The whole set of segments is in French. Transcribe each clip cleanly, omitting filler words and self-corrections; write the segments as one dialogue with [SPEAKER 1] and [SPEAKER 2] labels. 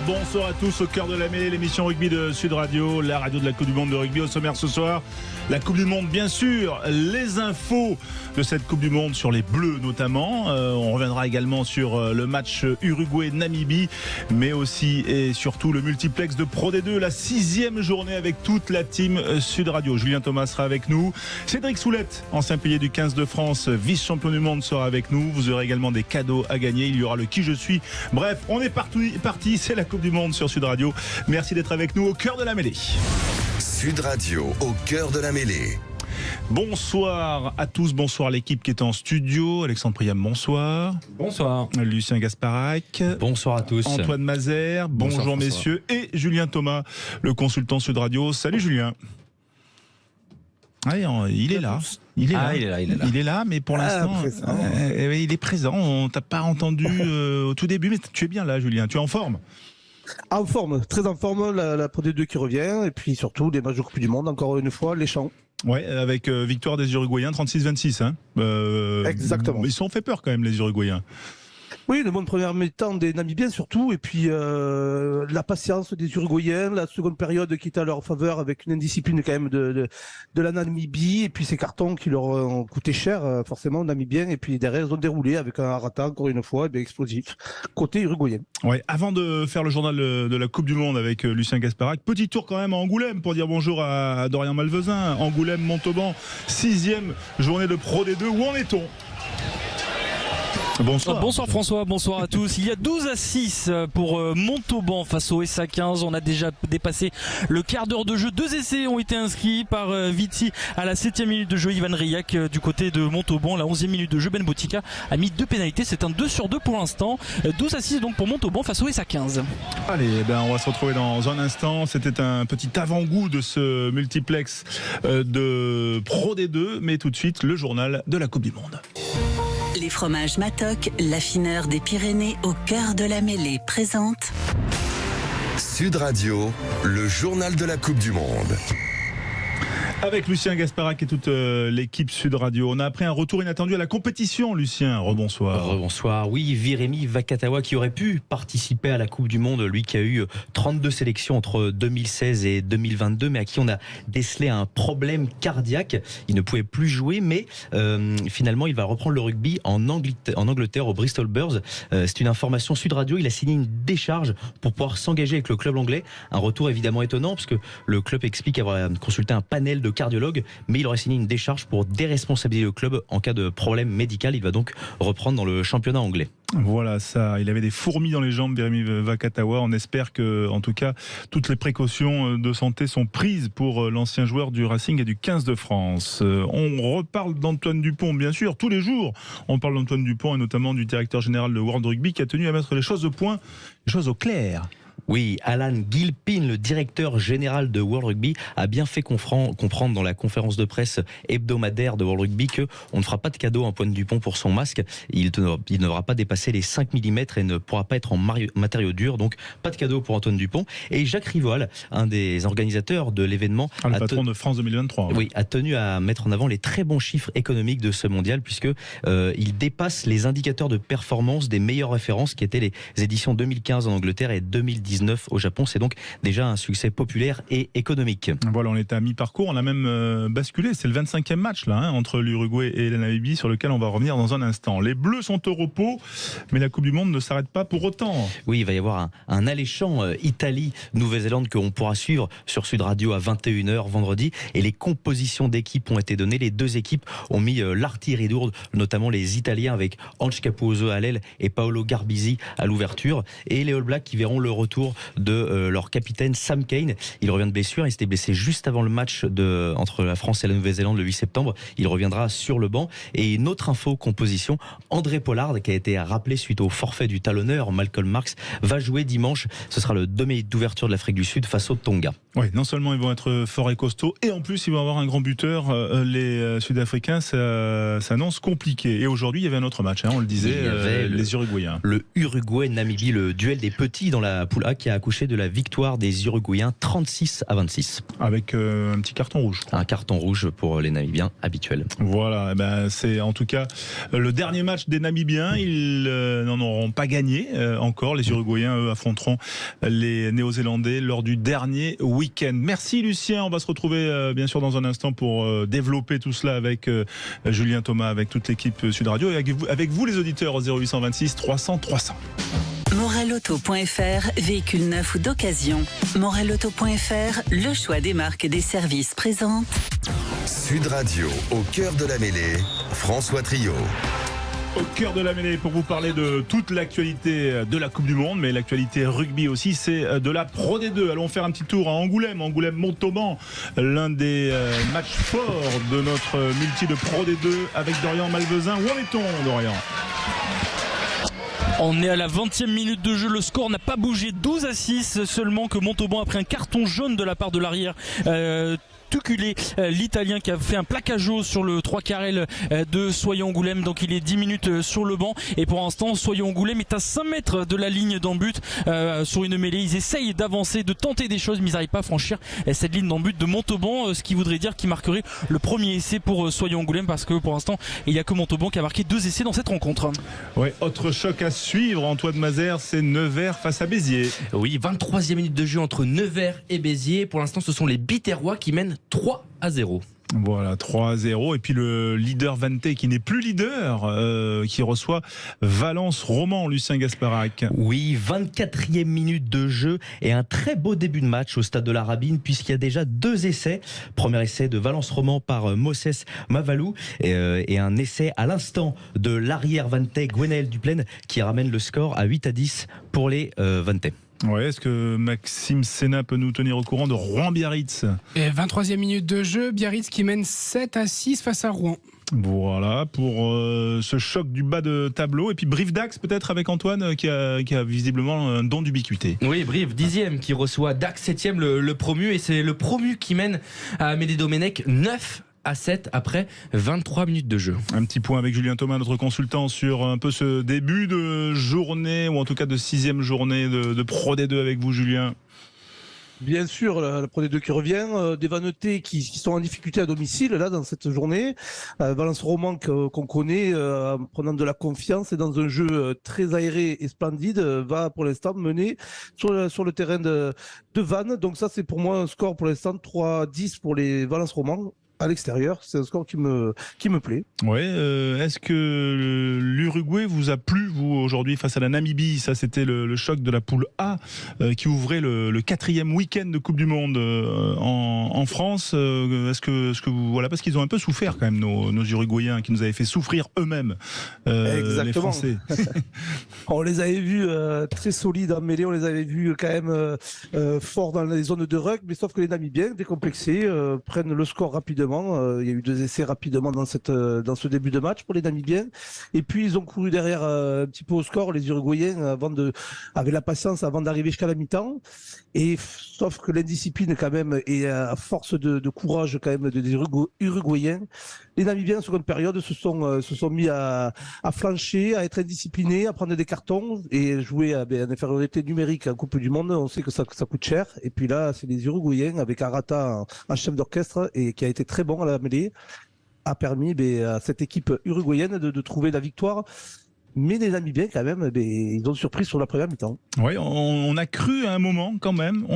[SPEAKER 1] Bonsoir à tous, au cœur de la mêlée, l'émission rugby de Sud Radio, la radio de la Coupe du Monde de rugby. Au sommaire ce soir, la Coupe du Monde bien sûr, les infos de cette Coupe du Monde sur les Bleus notamment. On reviendra également sur le match Uruguay-Namibie, mais aussi et surtout le multiplex de Pro D2, la 6e journée avec toute la team Sud Radio. Julien Thomas sera avec nous. Cédric Soulette, ancien pilier du 15 de France, vice-champion du monde, sera avec nous. Vous aurez également des cadeaux à gagner. Il y aura le qui je suis. Bref, on est parti. C'est la Coupe du Monde sur Sud Radio. Merci d'être avec nous au cœur de la mêlée.
[SPEAKER 2] Sud Radio, au cœur de la mêlée.
[SPEAKER 1] Bonsoir à tous, bonsoir à l'équipe qui est en studio. Alexandre Priam, bonsoir.
[SPEAKER 3] Bonsoir.
[SPEAKER 1] Lucien Gasparac.
[SPEAKER 3] Bonsoir à tous.
[SPEAKER 1] Antoine Mazer, bonjour messieurs. Et Julien Thomas, le consultant Sud Radio. Salut Julien. Ouais, il est là. Il est là, mais pour l'instant, il est présent. On t'a pas entendu au tout début, mais tu es bien là, Julien. Tu es en forme?
[SPEAKER 4] En forme, très en forme, la Pro D2 qui revient, et puis surtout des matchs de Coupe du Monde, encore une fois, les champs.
[SPEAKER 1] Ouais, avec victoire des Uruguayens, 36-26. Hein.
[SPEAKER 4] Exactement.
[SPEAKER 1] Ils sont fait peur quand même, les Uruguayens.
[SPEAKER 4] Oui, une bonne première mi-temps des Namibiens surtout, et puis la patience des Uruguayens, la seconde période qui est à leur faveur avec une indiscipline quand même de la Namibie, et puis ces cartons qui leur ont coûté cher forcément aux Namibiens, et puis derrière ils ont déroulé avec un Arata encore une fois, bien explosif, côté uruguayen.
[SPEAKER 1] Ouais, avant de faire le journal de la Coupe du Monde avec Lucien Gasparac, petit tour quand même à Angoulême pour dire bonjour à Dorian Malvezin. Angoulême, Montauban, 6e journée de Pro D2, où en est-on ?
[SPEAKER 3] Bonsoir François, bonsoir à tous. Il y a 12-6 pour Montauban face au SA15. On a déjà dépassé le quart d'heure de jeu. 2 essais ont été inscrits par Viti à la 7e minute de jeu. Ivan Riac du côté de Montauban. La 11e minute de jeu, Ben Botica a mis 2 pénalités. C'est un 2 sur 2 pour l'instant. 12-6 donc pour Montauban face au SA15.
[SPEAKER 1] Allez, on va se retrouver dans un instant. C'était un petit avant-goût de ce multiplex de Pro D2. Mais tout de suite, le journal de la Coupe du Monde.
[SPEAKER 5] Les fromages Matok, l'affineur des Pyrénées au cœur de la mêlée, présente
[SPEAKER 2] Sud Radio, le journal de la Coupe du Monde.
[SPEAKER 1] Avec Lucien Gasparac et toute l'équipe Sud Radio. On a appris un retour inattendu à la compétition, Lucien. Rebonsoir.
[SPEAKER 3] Rebonsoir. Oui, Viremi Vakatawa qui aurait pu participer à la Coupe du Monde, lui qui a eu 32 sélections entre 2016 et 2022, mais à qui on a décelé un problème cardiaque. Il ne pouvait plus jouer, mais finalement, il va reprendre le rugby en Angleterre, au Bristol Bears. C'est une information Sud Radio. Il a signé une décharge pour pouvoir s'engager avec le club anglais. Un retour évidemment étonnant, parce que le club explique avoir consulté un panel de cardiologue, mais il aurait signé une décharge pour déresponsabiliser le club en cas de problème médical. Il va donc reprendre dans le championnat anglais.
[SPEAKER 1] Voilà ça, il avait des fourmis dans les jambes, Viremi Vakatawa. On espère que, en tout cas, toutes les précautions de santé sont prises pour l'ancien joueur du Racing et du 15 de France. On reparle d'Antoine Dupont, bien sûr, tous les jours. On parle d'Antoine Dupont et notamment du directeur général de World Rugby qui a tenu à mettre les choses au point, les choses au clair.
[SPEAKER 3] Oui, Alan Gilpin, le directeur général de World Rugby, a bien fait comprendre dans la conférence de presse hebdomadaire de World Rugby qu'on ne fera pas de cadeau à Antoine Dupont pour son masque. Il ne devra pas dépasser les 5 mm et ne pourra pas être en matériaux durs. Donc, pas de cadeau pour Antoine Dupont. Et Jacques Rivoal, un des organisateurs de l'événement,
[SPEAKER 1] le patron de France 2023.
[SPEAKER 3] Oui, a tenu à mettre en avant les très bons chiffres économiques de ce mondial, puisque il dépasse les indicateurs de performance des meilleures références qui étaient les éditions 2015 en Angleterre et 2019 au Japon. C'est donc déjà un succès populaire et économique.
[SPEAKER 1] Voilà, on est à mi-parcours, on a même basculé. C'est le 25e match là, entre l'Uruguay et la Namibie, sur lequel on va revenir dans un instant. Les Bleus sont au repos, mais la Coupe du Monde ne s'arrête pas pour autant.
[SPEAKER 3] Oui, il va y avoir un alléchant Italie-Nouvelle-Zélande que l'on pourra suivre sur Sud Radio à 21h vendredi. Et les compositions d'équipes ont été données. Les deux équipes ont mis l'artillerie lourde, notamment les Italiens avec Ange Capozzo à l'aile et Paolo Garbisi à l'ouverture. Et les All Blacks qui verront le retour de leur capitaine Sam Cane. Il revient de blessure, il s'était blessé juste avant le match entre la France et la Nouvelle-Zélande le 8 septembre. Il reviendra sur le banc. Et une autre info composition, André Pollard, qui a été rappelé suite au forfait du talonneur Malcolm Marx, va jouer dimanche. Ce sera le demi d'ouverture de l'Afrique du Sud face au Tonga.
[SPEAKER 1] Oui, non seulement ils vont être forts et costauds, et en plus ils vont avoir un grand buteur. Les Sud-Africains, ça s'annonce compliqué. Et aujourd'hui, il y avait un autre match, on le disait, les Uruguayens.
[SPEAKER 3] Le Uruguay-Namibie, le duel des petits dans la poule A qui a accouché de la victoire des Uruguayens 36-26.
[SPEAKER 1] Avec un petit carton rouge.
[SPEAKER 3] Un carton rouge pour les Namibiens habituels.
[SPEAKER 1] Voilà, c'est en tout cas le dernier match des Namibiens. Ils n'en auront pas gagné encore. Les Uruguayens, eux, affronteront les Néo-Zélandais lors du dernier week-end. Merci Lucien, on va se retrouver bien sûr dans un instant pour développer tout cela avec Julien Thomas, avec toute l'équipe Sud Radio et avec vous les auditeurs au 0826 300 300.
[SPEAKER 5] Morelauto.fr, véhicule neuf ou d'occasion. Morelauto.fr, le choix des marques et des services présente.
[SPEAKER 2] Sud Radio, au cœur de la mêlée, François Trio.
[SPEAKER 1] Au cœur de la mêlée pour vous parler de toute l'actualité de la Coupe du Monde, mais l'actualité rugby aussi, c'est de la Pro D2. Allons faire un petit tour à Angoulême-Montauban, l'un des matchs forts de notre multi de Pro D2 avec Dorian Malvezin. Où en est-on, Dorian ?
[SPEAKER 6] On est à la 20e minute de jeu, le score n'a pas bougé, 12-6 seulement que Montauban a pris un carton jaune de la part de l'arrière. Tuculé, l'Italien qui a fait un plaquage haut sur le 3 carrel de Soyons-Angoulême, donc il est 10 minutes sur le banc et pour l'instant Soyons-Angoulême est à 5 mètres de la ligne d'en but sur une mêlée. Ils essayent d'avancer, de tenter des choses mais ils n'arrivent pas à franchir cette ligne d'en but de Montauban, ce qui voudrait dire qu'il marquerait le premier essai pour Soyons-Angoulême parce que pour l'instant il n'y a que Montauban qui a marqué 2 essais dans cette rencontre.
[SPEAKER 1] Ouais, autre choc à suivre, Antoine Mazère, c'est Nevers face à Béziers.
[SPEAKER 7] Oui, 23e minute de jeu entre Nevers et Béziers. Pour l'instant ce sont les Biterrois qui mènent 3-0.
[SPEAKER 1] Voilà, 3-0. Et puis le leader Vanté qui n'est plus leader, qui reçoit Valence Roman, Lucien Gasparac.
[SPEAKER 3] Oui, 24e minute de jeu et un très beau début de match au stade de la Rabine puisqu'il y a déjà 2 essais. Premier essai de Valence Roman par Moses Mavalou et un essai à l'instant de l'arrière Vanté Gwenaël Duplaine qui ramène le score à 8-10 pour les Vanté.
[SPEAKER 1] Ouais, est-ce que Maxime Sénat peut nous tenir au courant de Rouen-Biarritz ?
[SPEAKER 8] 23e minute de jeu, Biarritz qui mène 7-6 face à Rouen.
[SPEAKER 1] Voilà, pour ce choc du bas de tableau. Et puis Brive Dax peut-être avec Antoine qui a visiblement un don d'ubiquité.
[SPEAKER 7] Oui, Brive 10e qui reçoit Dax 7e le promu et c'est le promu qui mène à Amédée-Domenech 9-7 après 23 minutes de jeu.
[SPEAKER 1] Un petit point avec Julien Thomas, notre consultant, sur un peu ce début de journée, ou en tout cas de 6e journée de Pro D2 avec vous, Julien.
[SPEAKER 4] Bien sûr, la Pro D2 qui revient, des Vannetais qui sont en difficulté à domicile là dans cette journée. Valence Roman qu'on connaît, en prenant de la confiance et dans un jeu très aéré et splendide, va pour l'instant mener sur le terrain de Vannes. Donc ça c'est pour moi un score pour l'instant 3-10 pour les Valence Roman. À l'extérieur, c'est un score qui me plaît.
[SPEAKER 1] Ouais, est-ce que l'Uruguay vous a plu, vous, aujourd'hui, face à la Namibie ? Ça, c'était le choc de la poule A qui ouvrait le 4e week-end de Coupe du Monde en France. Est-ce que vous, voilà, parce qu'ils ont un peu souffert quand même, nos Uruguayens, qui nous avaient fait souffrir eux-mêmes, les Français.
[SPEAKER 4] On les avait vus très solides en mêlée, on les avait vus quand même forts dans les zones de ruck, mais sauf que les Namibiens, décomplexés, prennent le score rapidement. Il y a eu 2 essais rapidement dans ce début de match pour les Namibiens. Et puis ils ont couru derrière un petit peu au score, les Uruguayens, avec la patience avant d'arriver jusqu'à la mi-temps. Et sauf que l'indiscipline quand même, et à force de courage quand même des Uruguayens, les Namibiens en seconde période se sont mis à flancher, à être indisciplinés, à prendre des cartons et jouer en infériorité numérique en Coupe du Monde. On sait que ça coûte cher. Et puis là, c'est les Uruguayens avec Arata en chef d'orchestre et qui a été très bon à la mêlée, a permis à cette équipe uruguayenne de trouver la victoire. Mais les Namibiens, quand même, ils ont surpris sur la première mi-temps.
[SPEAKER 1] Oui, on a cru à un moment, quand même,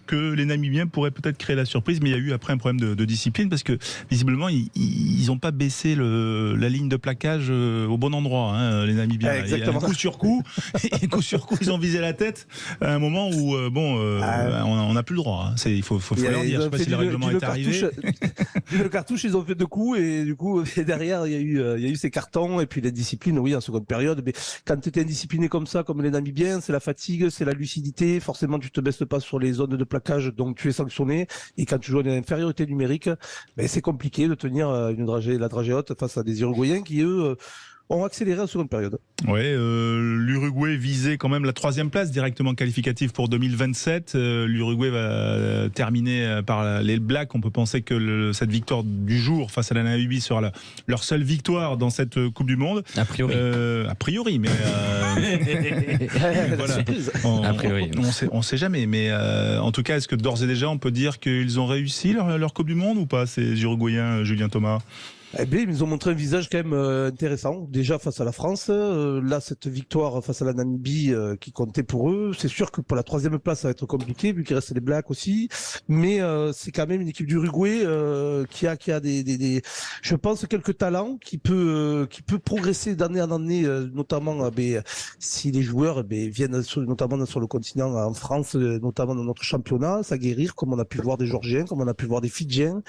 [SPEAKER 1] que les Namibiens pourraient peut-être créer la surprise, mais il y a eu après un problème de discipline, parce que visiblement, ils n'ont pas baissé la ligne de plaquage au bon endroit, les Namibiens.
[SPEAKER 4] Exactement.
[SPEAKER 1] Coup sur coup, ils ont visé la tête à un moment où, on n'a plus le droit. Il faut leur dire, je ne sais pas si le règlement est arrivé.
[SPEAKER 4] Le cartouche, ils ont fait 2 coups, et du coup, derrière, il y a eu ces cartons, et puis la discipline, oui, en seconde période. Mais quand tu es indiscipliné comme ça, comme les Namibiens, c'est la fatigue, c'est la lucidité. Forcément, tu te baisses pas sur les zones de plaquage, donc tu es sanctionné. Et quand tu joues en infériorité numérique, c'est compliqué de tenir la dragée haute face à des Uruguayens qui, eux, ont accéléré en seconde période.
[SPEAKER 1] Ouais, l'Uruguay visait quand même la 3e place directement qualificative pour 2027. L'Uruguay va terminer par les Blacks. On peut penser que cette victoire du jour face à la Namibie sera leur seule victoire dans cette Coupe du Monde.
[SPEAKER 7] A priori.
[SPEAKER 1] A priori, mais voilà.
[SPEAKER 7] A priori.
[SPEAKER 1] On sait jamais. Mais en tout cas, est-ce que d'ores et déjà on peut dire qu'ils ont réussi leur Coupe du Monde ou pas, ces Uruguayens, Julien Thomas?
[SPEAKER 4] Eh bien, ils ont montré un visage quand même intéressant, déjà face à la France. Là, cette victoire face à la Namibie qui comptait pour eux, c'est sûr que pour la 3e place, ça va être compliqué, vu qu'il reste les Blacks aussi. Mais c'est quand même une équipe d'Uruguay qui a des, je pense, quelques talents qui peut progresser d'année en année, notamment si les joueurs viennent notamment sur le continent, en France, notamment dans notre championnat, s'aguerrir, comme on a pu voir des Georgiens, comme on a pu voir des Fidjiens.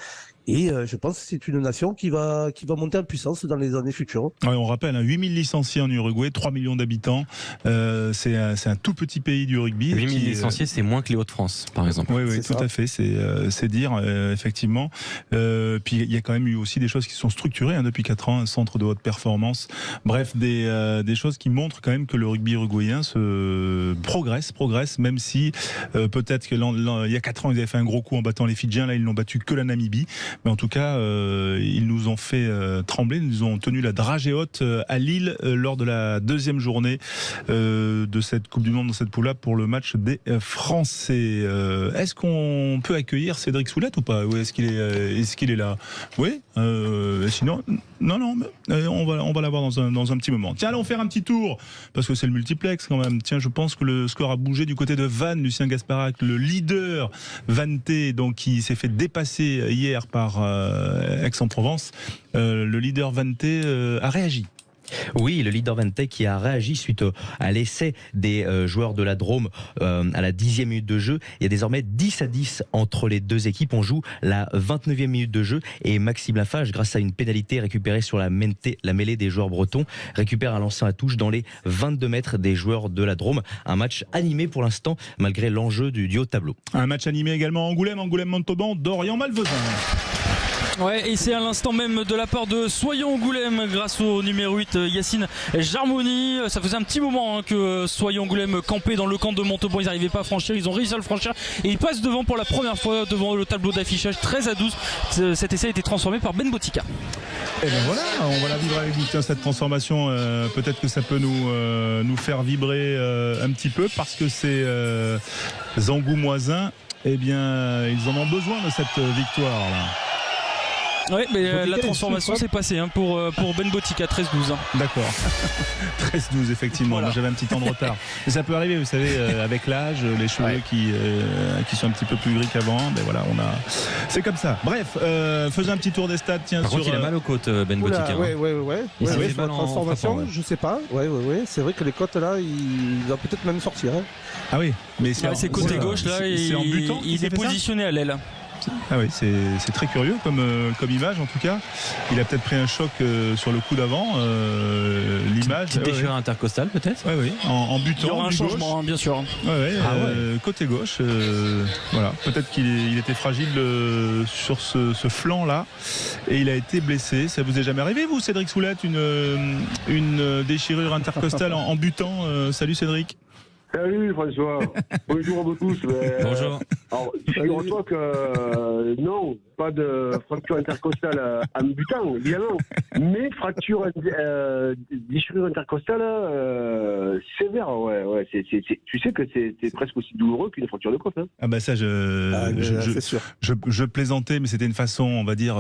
[SPEAKER 4] Et je pense que c'est une nation qui va monter en puissance dans les années futures.
[SPEAKER 1] Ouais, on rappelle, 8000 licenciés en Uruguay, 3 millions d'habitants. C'est un tout petit pays du rugby.
[SPEAKER 7] 8000 licenciés, c'est moins que les Hauts-de-France, par exemple.
[SPEAKER 1] Oui, tout à fait. C'est dire, effectivement. Puis il y a quand même eu aussi des choses qui sont structurées depuis 4 ans, un centre de haute performance. Bref, des choses qui montrent quand même que le rugby uruguayen progresse, même si peut-être que il y a 4 ans, ils avaient fait un gros coup en battant les Fidjiens. Là, ils n'ont battu que la Namibie. Mais en tout cas, ils nous ont fait trembler. Ils nous ont tenu la dragée haute à Lille lors de la 2e journée de cette Coupe du Monde dans cette poule-là pour le match des Français. Est-ce qu'on peut accueillir Cédric Soulette ou pas? Ou est-ce qu'il est là? Oui. Sinon, non. On va l'avoir dans un petit moment. Tiens, allons faire un petit tour parce que c'est le multiplex quand même. Tiens, je pense que le score a bougé du côté de Vannes. Lucien Gasparac, le leader Vannetais, donc qui s'est fait dépasser hier par Aix-en-Provence. Le leader Vannetais a réagi.
[SPEAKER 3] Oui, le leader Vannetais qui a réagi suite à l'essai des joueurs de la Drôme à la 10e minute de jeu. Il y a désormais 10-10 entre les deux équipes. On joue la 29e minute de jeu et Maxime Lafage, grâce à une pénalité récupérée sur la mêlée des joueurs bretons, récupère un lancer à touche dans les 22 mètres des joueurs de la Drôme. Un match animé pour l'instant, malgré l'enjeu du haut de tableau.
[SPEAKER 1] Un match animé également à Angoulême-Montauban, Dorian-Malvezin.
[SPEAKER 6] Ouais, et c'est à l'instant même de la part de Soyons-Angoulême grâce au numéro 8 Yacine Jarmoni. Ça faisait un petit moment que Soyons-Angoulême campait dans le camp de Montauban. Ils n'arrivaient pas à franchir, ils ont réussi à le franchir et ils passent devant pour la première fois devant le tableau d'affichage 13-12. Cet essai a été transformé par Ben Botica.
[SPEAKER 1] Et ben voilà, on va la vivre avec vous. Tiens, cette transformation, peut-être que ça peut nous faire vibrer un petit peu parce que ces Angoumoisins, eh bien, ils en ont besoin de cette victoire là.
[SPEAKER 6] Oui, mais la transformation s'est passée pour Ben Botica, 13-12.
[SPEAKER 1] D'accord. 13-12, effectivement. Voilà. Moi, j'avais un petit temps de retard. Mais ça peut arriver, vous savez, avec l'âge, les cheveux qui sont un petit peu plus gris qu'avant. Ben voilà, c'est comme ça. Bref, faisons un petit tour des stades. Tiens,
[SPEAKER 7] par contre, il a mal aux côtes, Ben Botica.
[SPEAKER 4] Ouais. La transformation, je sais pas. Ouais. C'est vrai que les côtes là, il va peut-être même sortir. Hein.
[SPEAKER 1] Ah oui, mais
[SPEAKER 6] c'est côté gauche là.
[SPEAKER 1] C'est en butant.
[SPEAKER 6] Il est positionné à l'aile.
[SPEAKER 1] Ah oui, c'est très curieux comme image en tout cas. Il a peut-être pris un choc sur le coup d'avant. L'image.
[SPEAKER 7] Petite déchirure intercostale peut-être.
[SPEAKER 1] Oui, en butant.
[SPEAKER 6] Il y aura un changement, bien sûr.
[SPEAKER 1] Côté gauche. Voilà. Peut-être qu'il était fragile sur ce flanc-là et il a été blessé. Ça vous est jamais arrivé, vous, Cédric Soulette, une déchirure intercostale en butant? Salut Cédric.
[SPEAKER 9] Salut François, bonjour à vous tous.
[SPEAKER 7] Bonjour.
[SPEAKER 9] Alors, figure-toi que non, pas de fracture intercostale en butant, évidemment, mais déchirure intercostale sévère, ouais. Tu sais que c'est presque aussi douloureux qu'une fracture de côte. Hein.
[SPEAKER 1] Ah bah ça,
[SPEAKER 4] c'est sûr.
[SPEAKER 1] Je plaisantais, mais c'était une façon, on va dire,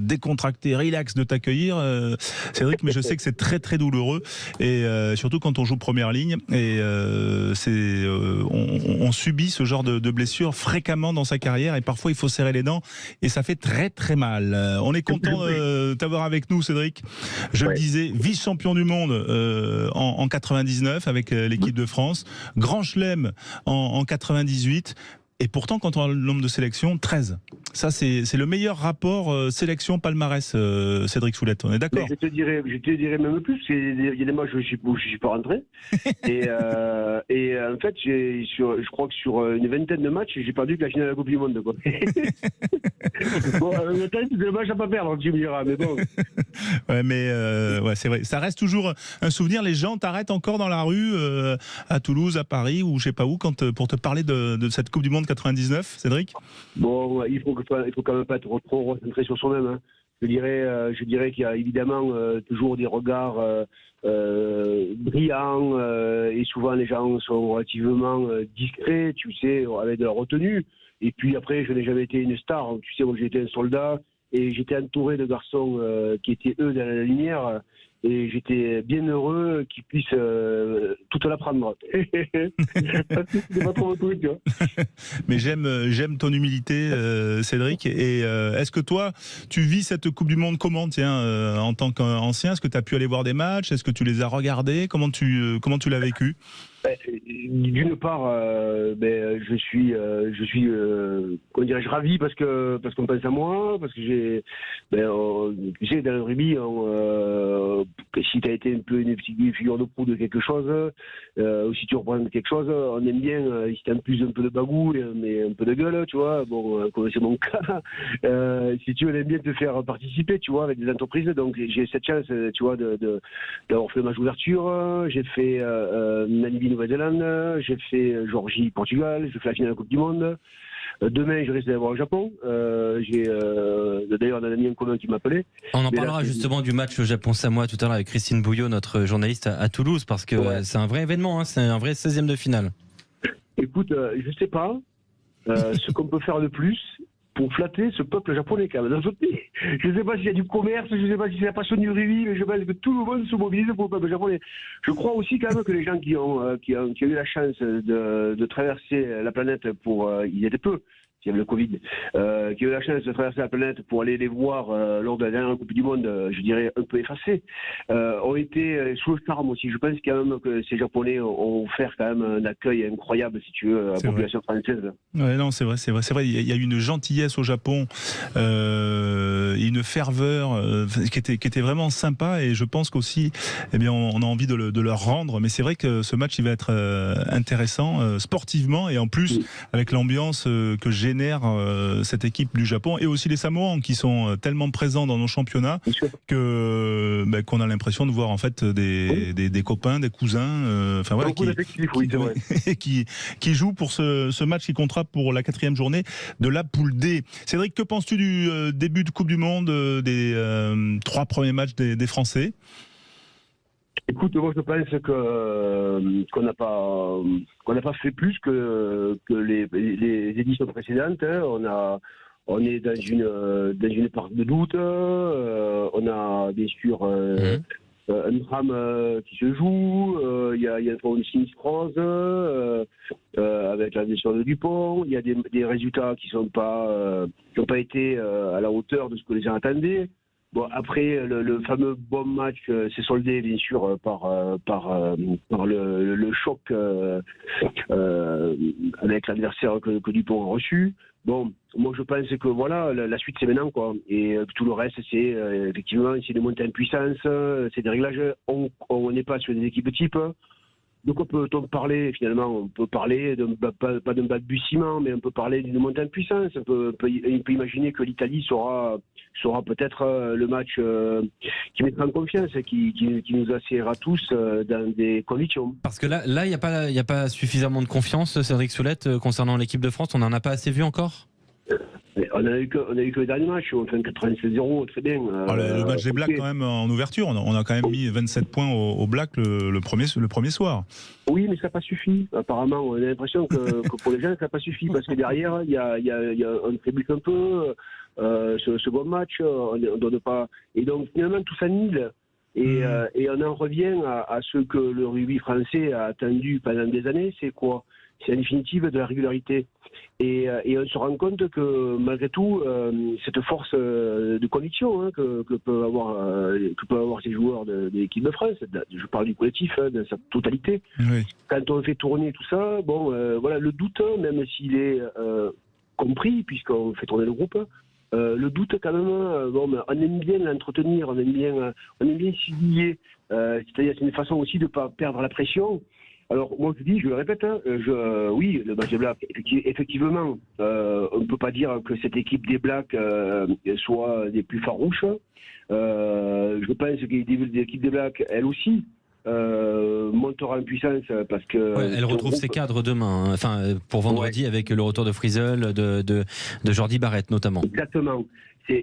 [SPEAKER 1] décontractée, relax de t'accueillir, Cédric, mais je sais que c'est très très douloureux, et surtout quand on joue première ligne, et on subit ce genre de blessures fréquemment dans sa carrière et parfois il faut serrer les dents et ça fait très très mal. On est content de t'avoir avec nous, Cédric. Je le disais, vice-champion du monde en 99 avec l'équipe de France, grand chelem en 98. Et pourtant, quand on a le nombre de sélections, 13. Ça, c'est le meilleur rapport sélection-palmarès, Cédric Soulette. On est d'accord?
[SPEAKER 9] Je te dirais même plus, parce qu'il y a des matchs où je suis pas rentré. et en fait, je crois que sur une vingtaine de matchs, j'ai perdu que la finale de la Coupe du Monde. Quoi. Bon, c'est dommage à pas perdre, tu me diras, mais bon.
[SPEAKER 1] Ouais, mais ouais, c'est vrai. Ça reste toujours un souvenir. Les gens t'arrêtent encore dans la rue à Toulouse, à Paris ou je sais pas où pour te parler de cette Coupe du Monde 99, Cédric.
[SPEAKER 9] Bon, il faut quand même pas être trop recentré sur soi-même. Hein. Je dirais qu'il y a évidemment toujours des regards brillants et souvent les gens sont relativement discrets, tu sais, avec de la retenue. Et puis après, je n'ai jamais été une star. Tu sais, moi j'ai été un soldat et j'étais entouré de garçons qui étaient eux dans la lumière. Et j'étais bien heureux qu'ils puissent toute la prendre. C'est pas trop mon truc, tu vois.
[SPEAKER 1] Mais j'aime ton humilité, Cédric. Et est-ce que toi, tu vis cette Coupe du Monde comment, tiens, en tant qu'ancien? Est-ce que tu as pu aller voir des matchs? Est-ce que tu les as regardés? Comment tu l'as vécu?
[SPEAKER 9] D'une part, je suis comment dirais-je, ravi parce qu'on pense à moi, parce que tu sais, dans le rugby, si tu as été un peu une figure de proue de quelque chose, ou si tu représentes quelque chose, on aime bien, si tu as plus un peu de bagou, mais un peu de gueule, tu vois, bon, comme c'est mon cas, si tu veux, on aime bien te faire participer, tu vois, avec des entreprises, donc j'ai cette chance, tu vois, d'avoir fait le match d'ouverture, j'ai fait Namibie, Nouvelle-Zélande, j'ai fait Géorgie, Portugal, j'ai fait la finale de la Coupe du Monde. Demain, je risque d'aller voir au Japon. J'ai d'ailleurs un ami en commun qui m'appelait.
[SPEAKER 7] On en parlera justement du match Japon-Samoa tout à l'heure avec Christine Bouillot, notre journaliste à Toulouse, parce que c'est un vrai événement, hein, c'est un vrai 16e de finale.
[SPEAKER 9] Écoute, je sais pas ce qu'on peut faire de plus pour flatter ce peuple japonais quand même dans notre pays. Je ne sais pas s'il y a du commerce, je ne sais pas si c'est la passion du rugby, mais je pense que tout le monde se mobilise pour le peuple japonais. Je crois aussi quand même que les gens qui ont eu la chance de traverser la planète ils étaient peu, il y avait le Covid, qui ont eu la chance de traverser la planète pour aller les voir lors de la dernière Coupe du Monde, je dirais un peu effacés, ont été sous le charme aussi. Je pense quand même que ces Japonais ont offert quand même un accueil incroyable, si tu veux, à la population française.
[SPEAKER 1] Ouais, non, c'est vrai. Il y a eu une gentillesse au Japon, une ferveur qui était vraiment sympa, et je pense qu'aussi, eh bien, on a envie de leur rendre. Mais c'est vrai que ce match, il va être intéressant sportivement, et en plus avec l'ambiance que génère cette équipe du Japon, et aussi les Samoans qui sont tellement présents dans nos championnats qu'on a l'impression de voir en fait des copains, des cousins, enfin voilà, qui jouent pour ce match qui comptera pour la 4e journée de la poule D. Cédric, que penses-tu du début de Coupe du Monde, des 3 premiers matchs des Français?
[SPEAKER 9] Écoute, moi je pense qu'on n'a pas fait plus que les éditions précédentes. Hein. On est dans une part de doute. On a bien sûr un drame qui se joue. Il y a une sinistrose avec la blessure de Dupont. Il y a des résultats qui n'ont pas été à la hauteur de ce que les gens attendaient. Bon, après, le fameux bon match s'est soldé, bien sûr, par le choc avec l'adversaire que Dupont a reçu. Bon, moi, je pense que voilà, la suite, c'est maintenant, quoi. Et tout le reste, c'est effectivement, c'est de monter en puissance, c'est des réglages. On n'est pas sur des équipes type. Donc on peut parler, finalement, on peut parler pas d'un balbutiement, mais on peut parler d'une montée en puissance. On peut imaginer que l'Italie sera peut-être le match qui mettra en confiance, qui nous assiera tous dans des conditions.
[SPEAKER 7] Parce que là, il n'y a pas suffisamment de confiance, Cédric Soulette, concernant l'équipe de France. On n'en a pas assez vu encore.
[SPEAKER 9] On a eu que le dernier match, on fait 96-0, très bien.
[SPEAKER 1] Le match des Blacks, quand même, en ouverture, on a quand même mis 27 points aux Blacks le premier soir.
[SPEAKER 9] Oui, mais ça n'a pas suffi. Apparemment, on a l'impression que pour les gens, ça n'a pas suffi, parce que derrière, on trébuche un peu. Ce second match, on ne donne pas. Et donc, finalement, tout s'annule. Et on en revient à ce que le rugby français a attendu pendant des années, c'est quoi? C'est en définitive de la régularité. Et on se rend compte que malgré tout, cette force de conviction que peuvent avoir ces joueurs de l'équipe de France, je parle du collectif dans sa totalité, quand on fait tourner tout ça, voilà, le doute, même s'il est compris, puisqu'on fait tourner le groupe, le doute quand même, on aime bien l'entretenir, on aime bien s'y lier. C'est-à-dire c'est une façon aussi de ne pas perdre la pression. Alors, moi, je le répète, oui, le match des Blacks, effectivement, on ne peut pas dire que cette équipe des Blacks soit des plus farouches. Je pense que l'équipe des Blacks, elle aussi, montera en puissance parce que...
[SPEAKER 7] Ouais, elle retrouve ses cadres demain, hein. Enfin, pour vendredi, avec le retour de Frizel, de Jordi Barrett notamment.
[SPEAKER 9] Exactement. C'est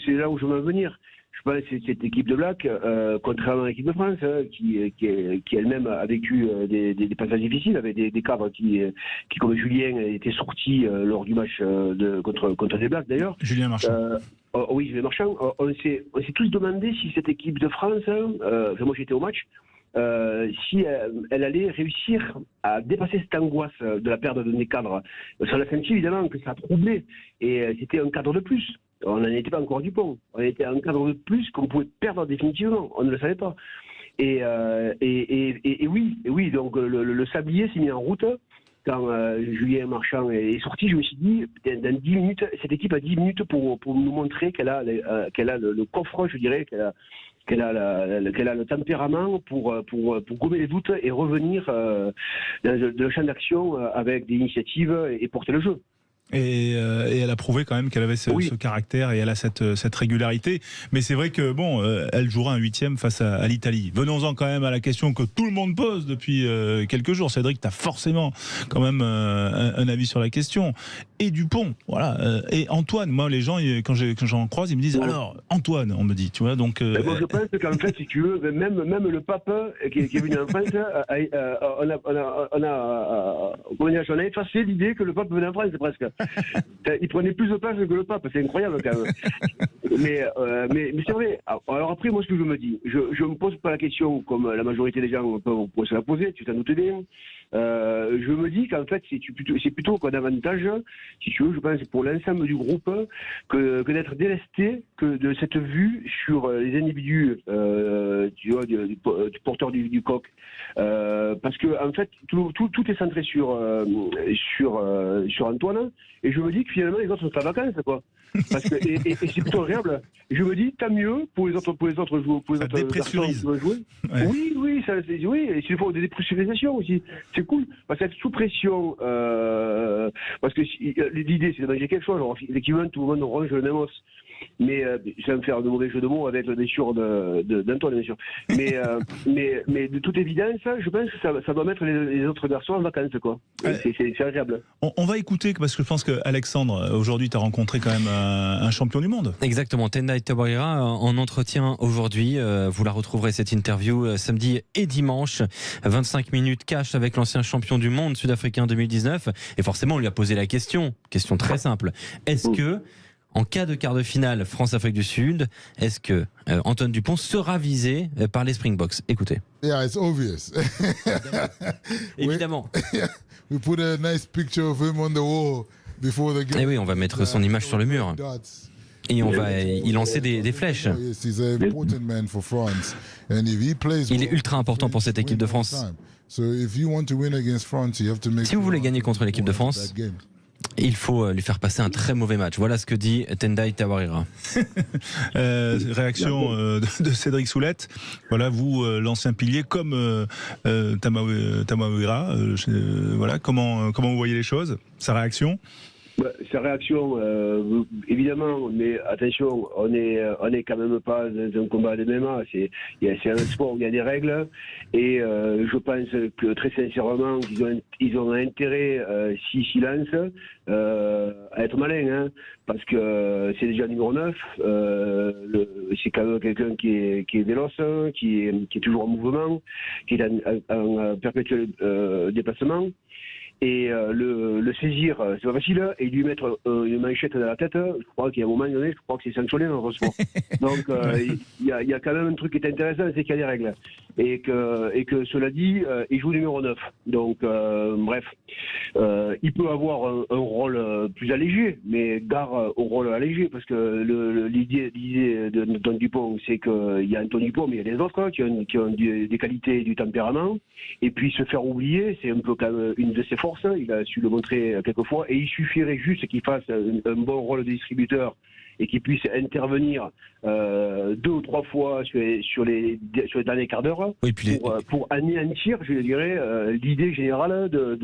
[SPEAKER 9] là où je veux en venir. Je pense que cette équipe de Black, contrairement à l'équipe de France, qui elle-même a vécu des passages difficiles, avec des cadres qui comme Julien, étaient sortis lors du match contre les Blacks d'ailleurs.
[SPEAKER 1] Julien Marchand.
[SPEAKER 9] Oui, Julien Marchand. On s'est tous demandé si cette équipe de France, moi j'étais au match, si elle allait réussir à dépasser cette angoisse de la perte de mes cadres. On a senti évidemment que ça a troublé, et c'était un cadre de plus. On n'en était pas encore du pont. On était un cadre de plus qu'on pouvait perdre définitivement. On ne le savait pas. Et oui, donc le sablier s'est mis en route. Quand Julien Marchand est sorti, je me suis dit, dans 10 minutes, cette équipe a 10 minutes pour nous montrer qu'elle a le coffre, je dirais, qu'elle a le tempérament pour gommer les doutes et revenir dans le champ d'action avec des initiatives et porter le jeu.
[SPEAKER 1] Et elle a prouvé quand même qu'elle avait ce caractère, et elle a cette régularité. Mais c'est vrai que elle jouera un 8e face à l'Italie. Venons-en quand même à la question que tout le monde pose depuis quelques jours. Cédric, tu as forcément quand même un avis sur la question. Et Dupont, voilà. Et Antoine, moi les gens, quand j'en croise, ils me disent alors Antoine, on me dit, tu vois. Donc
[SPEAKER 9] moi je pense qu'en fait, si tu veux, même le pape qui est venu en France, on a effacé l'idée que le pape venait en France presque. Il prenait plus de place que le pape, c'est incroyable quand même. Mais c'est vrai. Alors après, moi ce que je me dis, je me pose pas la question comme la majorité des gens peuvent se la poser, tu t'en doutes bien. Je me dis qu'en fait c'est plutôt qu'un avantage, si tu veux, je pense pour l'ensemble du groupe, que d'être délesté que de cette vue sur les individus tu vois, du porteur du coq, parce que en fait tout est centré sur Antoine, et je me dis que finalement les autres sont en vacances, quoi. Parce que et c'est plutôt agréable. Je me dis tant mieux pour les autres joueurs, pour les autres garçons qui vont jouer. Ouais. Oui, et s'il faut des dépressurisations aussi, c'est cool. Parce qu'être sous pression, parce que l'idée c'est de manger quelque chose. Alors effectivement tout le monde ronge le même os. Mais ça va me faire de mauvais jeux de mots avec la blessure d'Antoine, bien sûr. Mais de toute évidence, je pense que ça doit mettre les autres garçons en vacances, quoi. C'est agréable.
[SPEAKER 1] On va écouter, parce que je pense qu'Alexandre, aujourd'hui, tu as rencontré quand même un champion du monde.
[SPEAKER 7] Exactement, Tendai Tawahira en entretien aujourd'hui. Vous la retrouverez, cette interview, samedi et dimanche. 25 minutes cash avec l'ancien champion du monde sud-africain 2019. Et forcément, on lui a posé la question très simple. Est-ce que, en cas de quart de finale France-Afrique du Sud, est-ce que Antoine Dupont sera visé par les Springboks? Écoutez.
[SPEAKER 10] Yeah, it's obvious.
[SPEAKER 7] Évidemment.
[SPEAKER 10] We put a nice picture of him on the wall before the game.
[SPEAKER 7] Et oui, on va mettre son image sur le mur. Et on va y lancer des flèches. Il est ultra important pour cette équipe de France. Si vous voulez gagner contre l'équipe de France, il faut lui faire passer un très mauvais match. Voilà ce que dit Tendai Tawahira.
[SPEAKER 1] Réaction de Cédric Soulette. Voilà, vous, l'ancien pilier, comme Tawahira. Voilà, comment vous voyez les choses? Sa réaction?
[SPEAKER 9] Sa réaction, évidemment, mais attention, on est quand même pas dans un combat de MMA. C'est un sport où il y a des règles, et je pense que très sincèrement, ils ont intérêt, s'ils s'y lancent, à être malins, hein, parce que c'est déjà numéro 9. C'est quand même quelqu'un qui est véloce, qui est toujours en mouvement, qui est en perpétuel déplacement. Et le saisir, c'est pas facile, et lui mettre une manchette dans la tête, je crois qu'il y a un moment donné, je crois que c'est sanctionné dans notre sport. Donc il y a quand même un truc qui est intéressant, c'est qu'il y a des règles. Et que cela dit, il joue numéro 9. Donc bref, il peut avoir un rôle plus allégé, mais gare au rôle allégé, parce que l'idée d'Antoine Dupont, c'est qu'il y a Antoine Dupont, mais il y a des autres qui ont des qualités et du tempérament, et puis se faire oublier, c'est un peu quand même une de ses forces. Il a su le montrer quelques fois, et il suffirait juste qu'il fasse un bon rôle de distributeur et qui puisse intervenir 2 ou 3 fois sur les derniers quarts d'heure pour anéantir, je dirais, l'idée générale de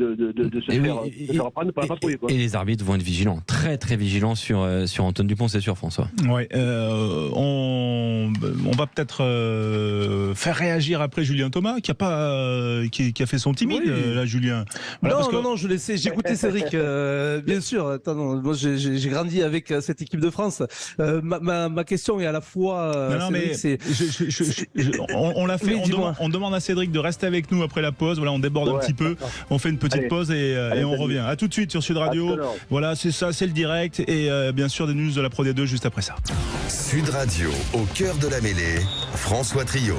[SPEAKER 9] se faire prendre par la patrouille.
[SPEAKER 7] Et les arbitres vont être vigilants, très très vigilants sur Antoine Dupont, c'est sûr, François.
[SPEAKER 1] Ouais, on va peut-être faire réagir après Julien Thomas, qui a fait son timide, là, Julien.
[SPEAKER 4] Voilà, non, je laissais. J'écoutais Cédric, bien sûr. Attends, non, moi j'ai grandi avec cette équipe de France. Ma question est à la fois.
[SPEAKER 1] Non, Cédric, mais on l'a fait. Oui, on demande à Cédric de rester avec nous après la pause. Voilà, on déborde un petit peu. On fait une petite pause et on revient. À tout de suite sur Sud Radio. Voilà, c'est ça, c'est le direct et bien sûr des news de la Pro D2 juste après ça.
[SPEAKER 2] Sud Radio, au cœur de la mêlée, François Trio.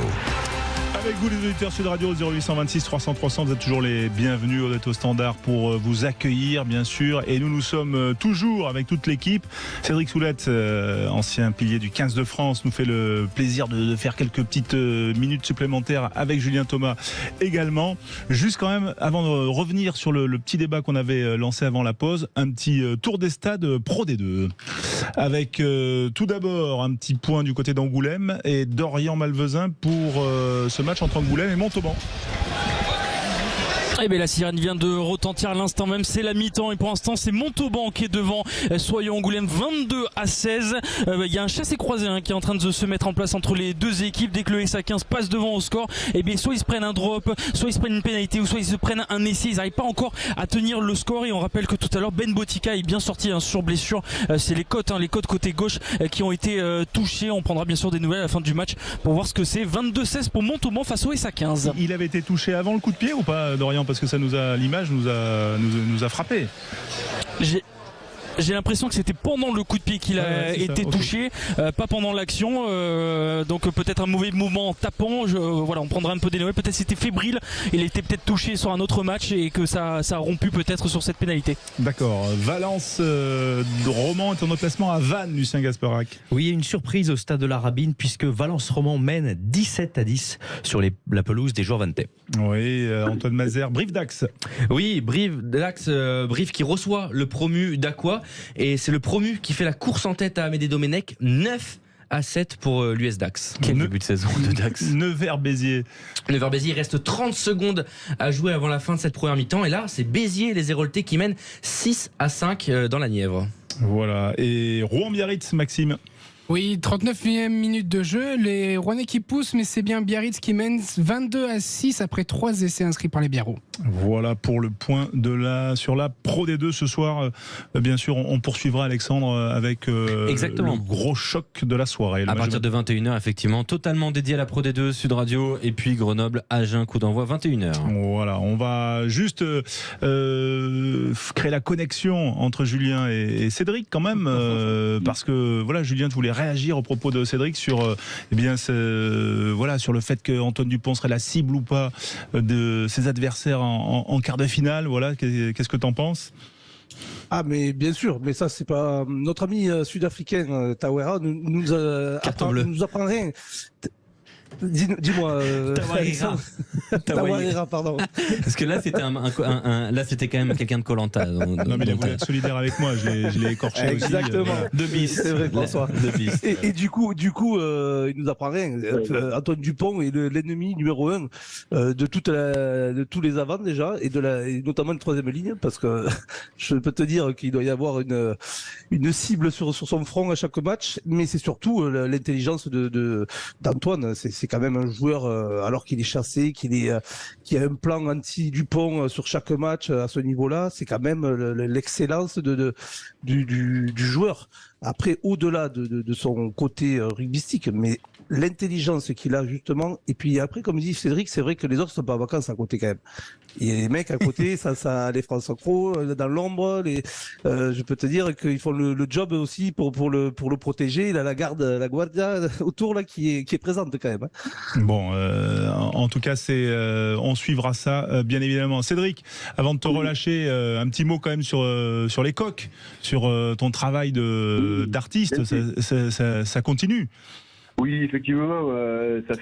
[SPEAKER 1] Avec vous les auditeurs Sud Radio 0826 300 300, vous êtes toujours les bienvenus au standard pour vous accueillir bien sûr, et nous sommes toujours avec toute l'équipe. Cédric Soulette, ancien pilier du 15 de France, nous fait le plaisir de faire quelques petites minutes supplémentaires avec Julien Thomas également. Juste quand même, avant de revenir sur le petit débat qu'on avait lancé avant la pause, un petit tour des stades Pro D2 avec tout d'abord un petit point du côté d'Angoulême et d'Orient-Malvezin pour ce match entre Angoulême et Montauban.
[SPEAKER 6] Eh bien, la sirène vient de retentir à l'instant même, c'est la mi-temps et pour l'instant c'est Montauban qui est devant Soyons Angoulême 22-16. Il y a un chassé-croisé qui est en train de se mettre en place entre les deux équipes. Dès que le SA15 passe devant au score, eh bien soit ils se prennent un drop, soit ils se prennent une pénalité ou soit ils se prennent un essai. Ils n'arrivent pas encore à tenir le score et on rappelle que tout à l'heure Ben Botica est bien sorti sur blessure. C'est les côtes côté gauche qui ont été touchées. On prendra bien sûr des nouvelles à la fin du match pour voir ce que c'est. 22-16 pour Montauban face au SA15.
[SPEAKER 1] Il avait été touché avant le coup de pied ou pas, Dorian? Parce que ça l'image nous a frappé.
[SPEAKER 6] J'ai l'impression que c'était pendant le coup de pied qu'il a été touché, pas pendant l'action. Donc peut-être un mauvais mouvement en tapant. Voilà, on prendra un peu des nouvelles. Peut-être c'était fébrile. Il était peut-être touché sur un autre match et que ça a rompu peut-être sur cette pénalité.
[SPEAKER 1] D'accord. Valence Roman est en déplacement à Vannes, Lucien Gasparac.
[SPEAKER 3] Oui, il y a une surprise au stade de la Rabine puisque Valence Roman mène 17-10 sur la pelouse des joueurs vannetais.
[SPEAKER 1] Oui, Antoine Mazère, Brive Dax.
[SPEAKER 3] Oui, Brive Dax, Brive qui reçoit le promu d'Aqua. Et c'est le promu qui fait la course en tête à Amédée Domenech, 9-7 pour l'US Dax.
[SPEAKER 7] Quel début de saison de Dax.
[SPEAKER 1] Nevers-Béziers.
[SPEAKER 3] Nevers-Béziers, il reste 30 secondes à jouer avant la fin de cette première mi-temps. Et là, c'est Béziers, les Héroltais qui mènent 6-5 dans la Nièvre.
[SPEAKER 1] Voilà. Et Rouen-Biarritz, Maxime.
[SPEAKER 8] Oui, 39e minute de jeu. Les Rouennais qui poussent, mais c'est bien Biarritz qui mène 22-6 après 3 essais inscrits par les Biarros.
[SPEAKER 1] Voilà pour le point sur la Pro D2 ce soir. Bien sûr, on poursuivra Alexandre avec le gros choc de la soirée.
[SPEAKER 7] À partir de 21h, effectivement, totalement dédié à la Pro D2, Sud Radio, et puis Grenoble, Agen, coup d'envoi 21h.
[SPEAKER 1] Voilà, on va juste créer la connexion entre Julien et Cédric quand même, parce que voilà, Julien, tu voulais réagir au propos de Cédric sur sur le fait qu'Antoine Dupont serait la cible ou pas de ses adversaires en quart de finale. Voilà, qu'est-ce que tu en penses?
[SPEAKER 4] Ah mais bien sûr, mais ça c'est pas notre ami sud-africain Tawera nous apprend rien. Dis-moi,
[SPEAKER 3] Tawarira,
[SPEAKER 4] pardon.
[SPEAKER 7] Parce que là, c'était là, c'était quand même quelqu'un de Koh-Lanta.
[SPEAKER 1] Non, mais il a voulu être solidaire avec moi. Je l'ai écorché aussi.
[SPEAKER 4] Exactement.
[SPEAKER 7] De bis.
[SPEAKER 4] C'est vrai, François. Et du coup, il nous apprend rien. Antoine Dupont est l'ennemi numéro 1 de tous les avants déjà, et notamment une troisième ligne, parce que je peux te dire qu'il doit y avoir une cible sur son front à chaque match, mais c'est surtout l'intelligence d'Antoine. C'est quand même un joueur, alors qu'il est chassé, qui a un plan anti-Dupont sur chaque match à ce niveau-là. C'est quand même l'excellence du joueur. Après, au-delà de son côté rugbystique, mais l'intelligence qu'il a justement. Et puis après, comme dit Cédric, c'est vrai que les autres sont pas en vacances à côté quand même. Il y a les mecs à côté, ça les France Croix dans l'ombre. Je peux te dire qu'ils font le job aussi pour le protéger. Il a la guardia autour là qui est présente quand même.
[SPEAKER 1] Bon, en tout cas, on suivra ça bien évidemment. Cédric, avant de te relâcher, un petit mot quand même sur les coqs, sur ton travail d'artiste. Ça continue.
[SPEAKER 9] Oui, effectivement,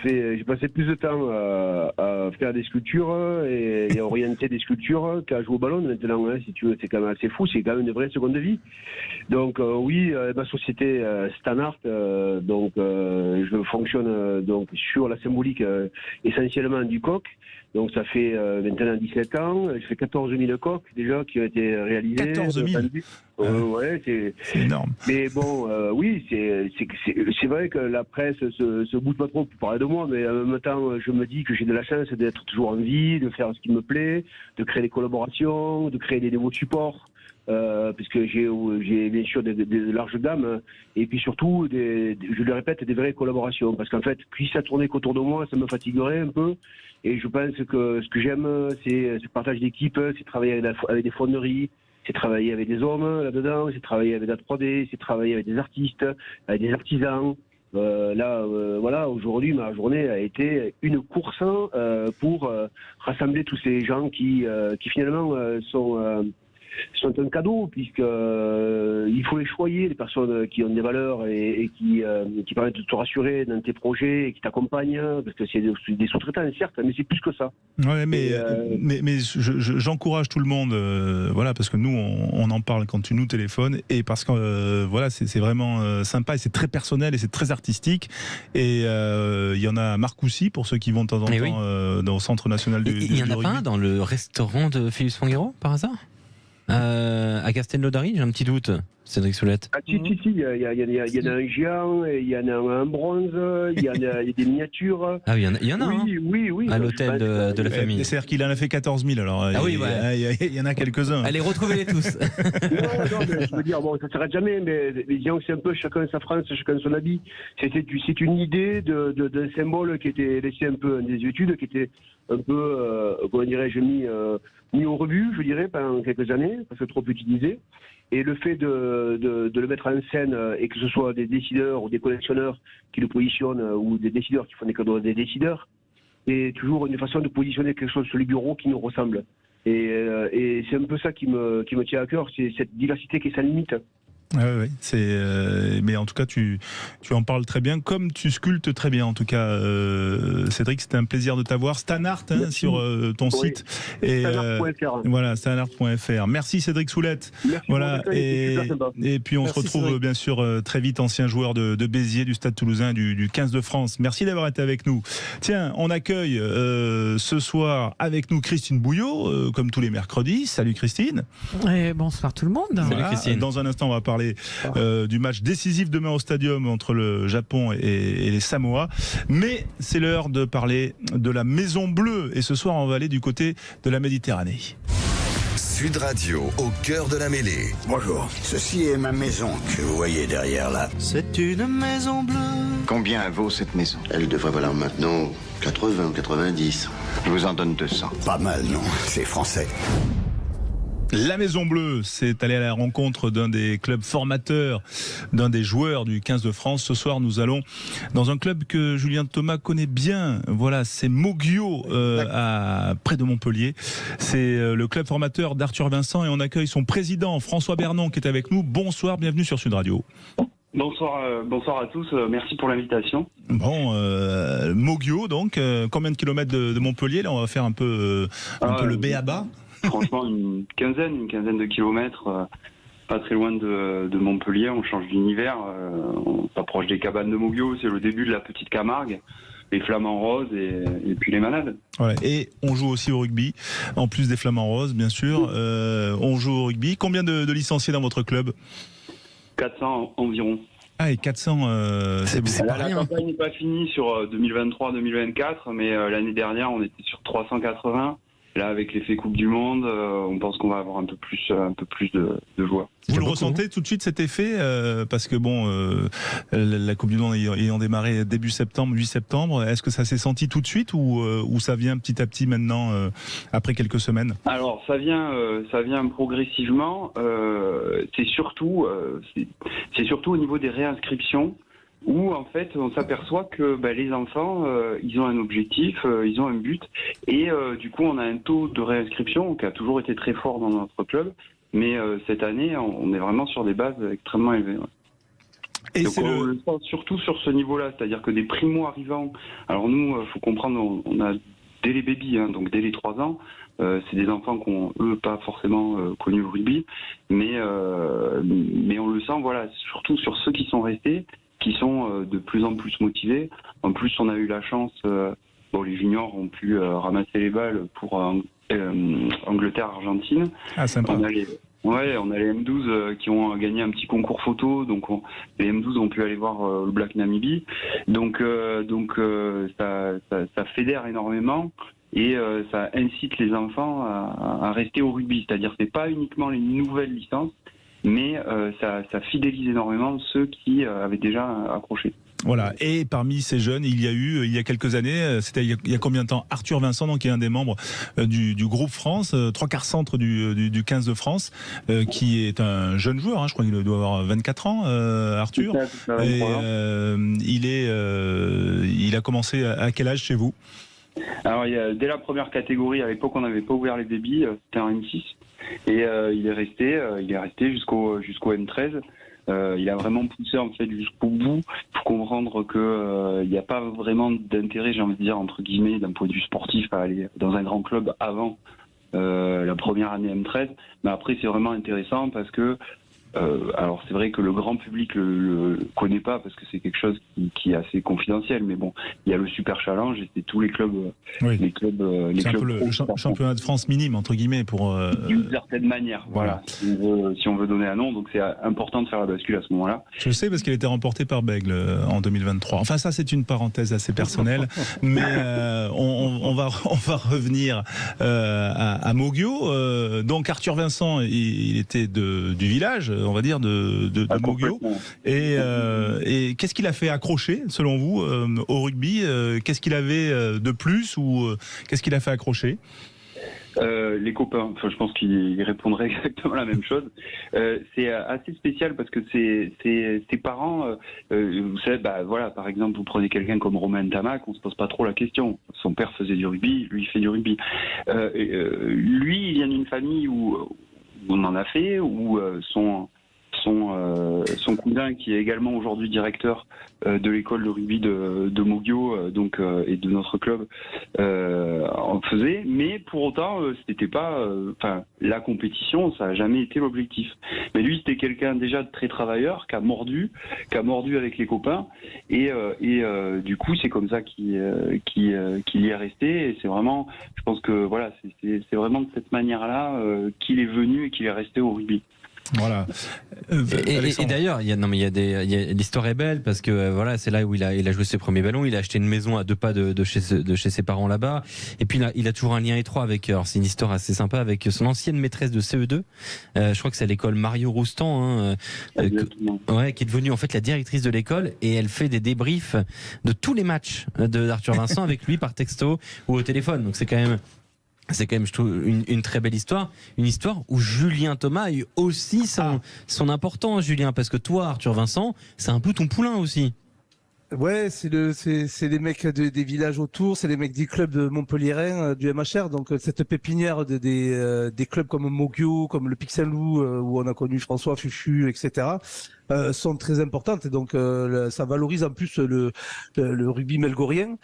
[SPEAKER 9] j'ai passé plus de temps à faire des sculptures et à orienter des sculptures qu'à jouer au ballon maintenant. Si tu veux, c'est quand même assez fou, c'est quand même une vraie seconde vie. Donc oui, ma société Stanart, je fonctionne donc sur la symbolique essentiellement du coq. Donc ça fait maintenant 17 ans, j'ai fait 14 000 coques déjà qui ont été réalisés.
[SPEAKER 1] 14 000
[SPEAKER 9] ouais, c'est
[SPEAKER 1] énorme.
[SPEAKER 9] Mais bon, oui, c'est vrai que la presse se bouge pas trop pour parler de moi, mais en même temps, je me dis que j'ai de la chance d'être toujours en vie, de faire ce qui me plaît, de créer des collaborations, de créer des nouveaux supports. Puisque j'ai bien sûr des larges gammes et puis surtout je le répète, des vraies collaborations, parce qu'en fait puis ça tournait qu'autour de moi, ça me fatiguerait un peu, et je pense que ce que j'aime c'est ce partage d'équipe, c'est travailler avec des fonderies, c'est travailler avec des hommes là-dedans, c'est travailler avec la 3D, c'est travailler avec des artistes, avec des artisans. Voilà, aujourd'hui ma journée a été une course pour rassembler tous ces gens qui finalement sont un cadeau, puisque il faut les choyer, les personnes qui ont des valeurs et qui permettent de te rassurer dans tes projets et qui t'accompagnent, parce que c'est des sous-traitants certes, mais c'est plus que ça.
[SPEAKER 1] Ouais, mais j'encourage tout le monde, voilà, parce que nous on en parle quand tu nous téléphones, et parce que voilà, c'est vraiment sympa et c'est très personnel et c'est très artistique, et il y en a à Marcoussis pour ceux qui vont de temps en temps dans au Centre National du
[SPEAKER 7] Il y en a pas un dans le restaurant de Philippe Fanguero par hasard? À Castelnaudary, j'ai un petit doute, Cédric Soulette.
[SPEAKER 9] Ah, si, il y en a un géant, il y en a un bronze, il y a des miniatures.
[SPEAKER 7] Ah, il y en a
[SPEAKER 9] oui,
[SPEAKER 7] à l'hôtel de la famille.
[SPEAKER 1] C'est-à-dire qu'il en a fait 14 000, alors il y en a quelques-uns.
[SPEAKER 7] Allez, retrouvez-les tous.
[SPEAKER 9] non, mais je veux dire, bon, ça ne s'arrête jamais, mais disons que c'est un peu chacun sa France, chacun son habit. C'est une idée d'un symbole qui était laissé un peu en désuétude, qui était un peu, comment dirais-je, mis au rebut, je dirais, pendant quelques années, parce que trop utilisé. Et le fait de le mettre en scène, et que ce soit des décideurs ou des collectionneurs qui le positionnent, ou des décideurs qui font des cadeaux à des décideurs, c'est toujours une façon de positionner quelque chose sur les bureaux qui nous ressemble. Et c'est un peu ça qui me tient à cœur, c'est cette diversité qui est sans limite.
[SPEAKER 1] Oui, mais en tout cas tu en parles très bien, comme tu sculptes très bien en tout cas, Cédric, c'était un plaisir de t'avoir. Stanart sur ton site, et voilà, stanart.fr. Merci Cédric Soulette. Voilà, et puis on se retrouve Cédric, bien sûr très vite, ancien joueur de Béziers, du Stade Toulousain, du 15 de France. Merci d'avoir été avec nous. Tiens, on accueille ce soir avec nous Christine Bouillot, comme tous les mercredis. Salut Christine.
[SPEAKER 11] Et bonsoir tout le monde.
[SPEAKER 1] Voilà.
[SPEAKER 7] Salut Christine.
[SPEAKER 1] Dans un instant on va parler du match décisif demain au Stadium entre le Japon et les Samoa, mais c'est l'heure de parler de la Maison Bleue, et ce soir on va aller du côté de la Méditerranée.
[SPEAKER 2] Sud Radio, au cœur de la mêlée.
[SPEAKER 12] Bonjour, ceci est ma maison que vous voyez derrière là.
[SPEAKER 13] C'est une maison bleue.
[SPEAKER 12] Combien vaut cette maison? Elle devrait valoir maintenant 80 ou 90. Je vous en donne 200. Pas mal, non? C'est français.
[SPEAKER 1] La Maison Bleue, c'est aller à la rencontre d'un des clubs formateurs, d'un des joueurs du 15 de France. Ce soir, nous allons dans un club que Julien Thomas connaît bien. Voilà, c'est Moggio, près de Montpellier. C'est le club formateur d'Arthur Vincent, et on accueille son président, François Bernon, qui est avec nous. Bonsoir, bienvenue sur Sud Radio.
[SPEAKER 14] Bonsoir à tous, merci pour l'invitation.
[SPEAKER 1] Bon, Moggio, donc, combien de kilomètres de Montpellier? Là, on va faire un peu le b.a.-ba.
[SPEAKER 14] Franchement, une quinzaine de kilomètres, pas très loin de Montpellier. On change d'univers, on s'approche des cabanes de Moggio, c'est le début de la petite Camargue, les flamants roses et puis les manades.
[SPEAKER 1] Ouais, et on joue aussi au rugby, en plus des flamants roses, bien sûr. On joue au rugby. Combien de licenciés dans votre club?
[SPEAKER 14] 400 environ.
[SPEAKER 1] Ah, et 400, c'est pas rien.
[SPEAKER 14] La campagne n'est pas finie sur 2023-2024, mais l'année dernière, on était sur 380. Là, avec l'effet Coupe du Monde, on pense qu'on va avoir un peu plus de joueurs.
[SPEAKER 1] Vous le ressentez tout de suite, cet effet, parce que bon, la Coupe du Monde ayant démarré début septembre, 8 septembre, est-ce que ça s'est senti tout de suite, ou ça vient petit à petit maintenant, après quelques semaines? Alors,
[SPEAKER 14] ça vient progressivement. C'est surtout au niveau des réinscriptions, où en fait on s'aperçoit que les enfants ils ont un objectif, ils ont un but, et du coup on a un taux de réinscription qui a toujours été très fort dans notre club, mais cette année on est vraiment sur des bases extrêmement élevées. Ouais. Et donc on le sent surtout sur ce niveau-là, c'est-à-dire que des primo-arrivants, alors nous, il faut comprendre, on a dès les bébés, donc dès les 3 ans, c'est des enfants qui ont, eux, pas forcément connu le rugby, mais on le sent, voilà, surtout sur ceux qui sont restés, qui sont de plus en plus motivés. En plus, on a eu la chance, les juniors ont pu ramasser les balles pour Angleterre-Argentine.
[SPEAKER 1] Ah, sympa.
[SPEAKER 14] On a les M12 qui ont gagné un petit concours photo, donc les M12 ont pu aller voir le Black Namibie. Donc ça fédère énormément et ça incite les enfants à rester au rugby. C'est-à-dire c'est pas uniquement les nouvelles licences, mais ça fidélise énormément ceux qui avaient déjà accroché.
[SPEAKER 1] Voilà, et parmi ces jeunes, il y a quelques années, c'était il y a combien de temps, Arthur Vincent, donc, qui est un des membres du groupe France, 3/4 centre du 15 de France, qui est un jeune joueur, je crois qu'il doit avoir 24 ans, Arthur. Et il a commencé à quel âge chez vous?
[SPEAKER 14] Alors, dès la première catégorie, à l'époque, on n'avait pas ouvert les débits, c'était un M6, et il est resté jusqu'au M13. Il a vraiment poussé en fait jusqu'au bout pour comprendre que il n'y a pas vraiment d'intérêt, j'ai envie de dire entre guillemets, d'un point de vue sportif, à aller dans un grand club avant la première année M13. Mais après, c'est vraiment intéressant parce que alors c'est vrai que le grand public le connaît pas parce que c'est quelque chose qui est assez confidentiel, mais bon, il y a le Super Challenge et c'est tous les clubs,
[SPEAKER 1] c'est un peu le championnat de France minime entre guillemets pour
[SPEAKER 14] d'une certaine manière. Voilà. Si on veut donner un nom, donc c'est important de faire la bascule à ce moment-là.
[SPEAKER 1] Je sais parce qu'il a été remporté par Bègle en 2023. Enfin ça c'est une parenthèse assez personnelle, mais on va revenir à Moguio. Donc Arthur Vincent, il était du village, on va dire, de Moguio. Et qu'est-ce qu'il a fait accrocher, selon vous, au rugby? Qu'est-ce qu'il avait de plus ou qu'est-ce qu'il a fait accrocher?
[SPEAKER 14] Les copains, je pense qu'il répondrait exactement la même chose. C'est assez spécial parce que ses parents, vous savez, voilà, par exemple, vous prenez quelqu'un comme Romain Tamac, on se pose pas trop la question. Son père faisait du rugby, lui il fait du rugby. Lui, il vient d'une famille où on en a fait, où son cousin, qui est également aujourd'hui directeur de l'école de rugby de Moguio, et de notre club, en faisait, mais pour autant c'était pas la compétition, ça a jamais été l'objectif. Mais lui, c'était quelqu'un déjà de très travailleur, qui a mordu avec les copains, et du coup c'est comme ça qu'il y est resté, et c'est vraiment, je pense que voilà, c'est vraiment de cette manière-là qu'il est venu et qu'il est resté au rugby.
[SPEAKER 1] Voilà.
[SPEAKER 7] Et d'ailleurs, l'histoire est belle parce que voilà, c'est là où il a joué ses premiers ballons. Il a acheté une maison à 2 pas de chez ses parents là-bas. Et puis il a toujours un lien étroit avec. Alors c'est une histoire assez sympa avec son ancienne maîtresse de CE2. Je crois que c'est à l'école Mario Roustan, qui est devenue en fait la directrice de l'école, et elle fait des débriefs de tous les matchs d'Arthur Vincent avec lui par texto ou au téléphone. Donc c'est quand même, je trouve, une très belle histoire. Une histoire où Julien Thomas a eu aussi son importance, Julien, parce que toi, Arthur Vincent, c'est un peu ton poulain aussi.
[SPEAKER 4] Ouais, c'est les mecs des villages autour, c'est les mecs des clubs de Montpellierin, du MHR, donc cette pépinière des clubs comme Moguio, comme le Pic Saint-Loup, où on a connu François Fuchu, etc., sont très importantes, et donc ça valorise en plus le rugby melgorien.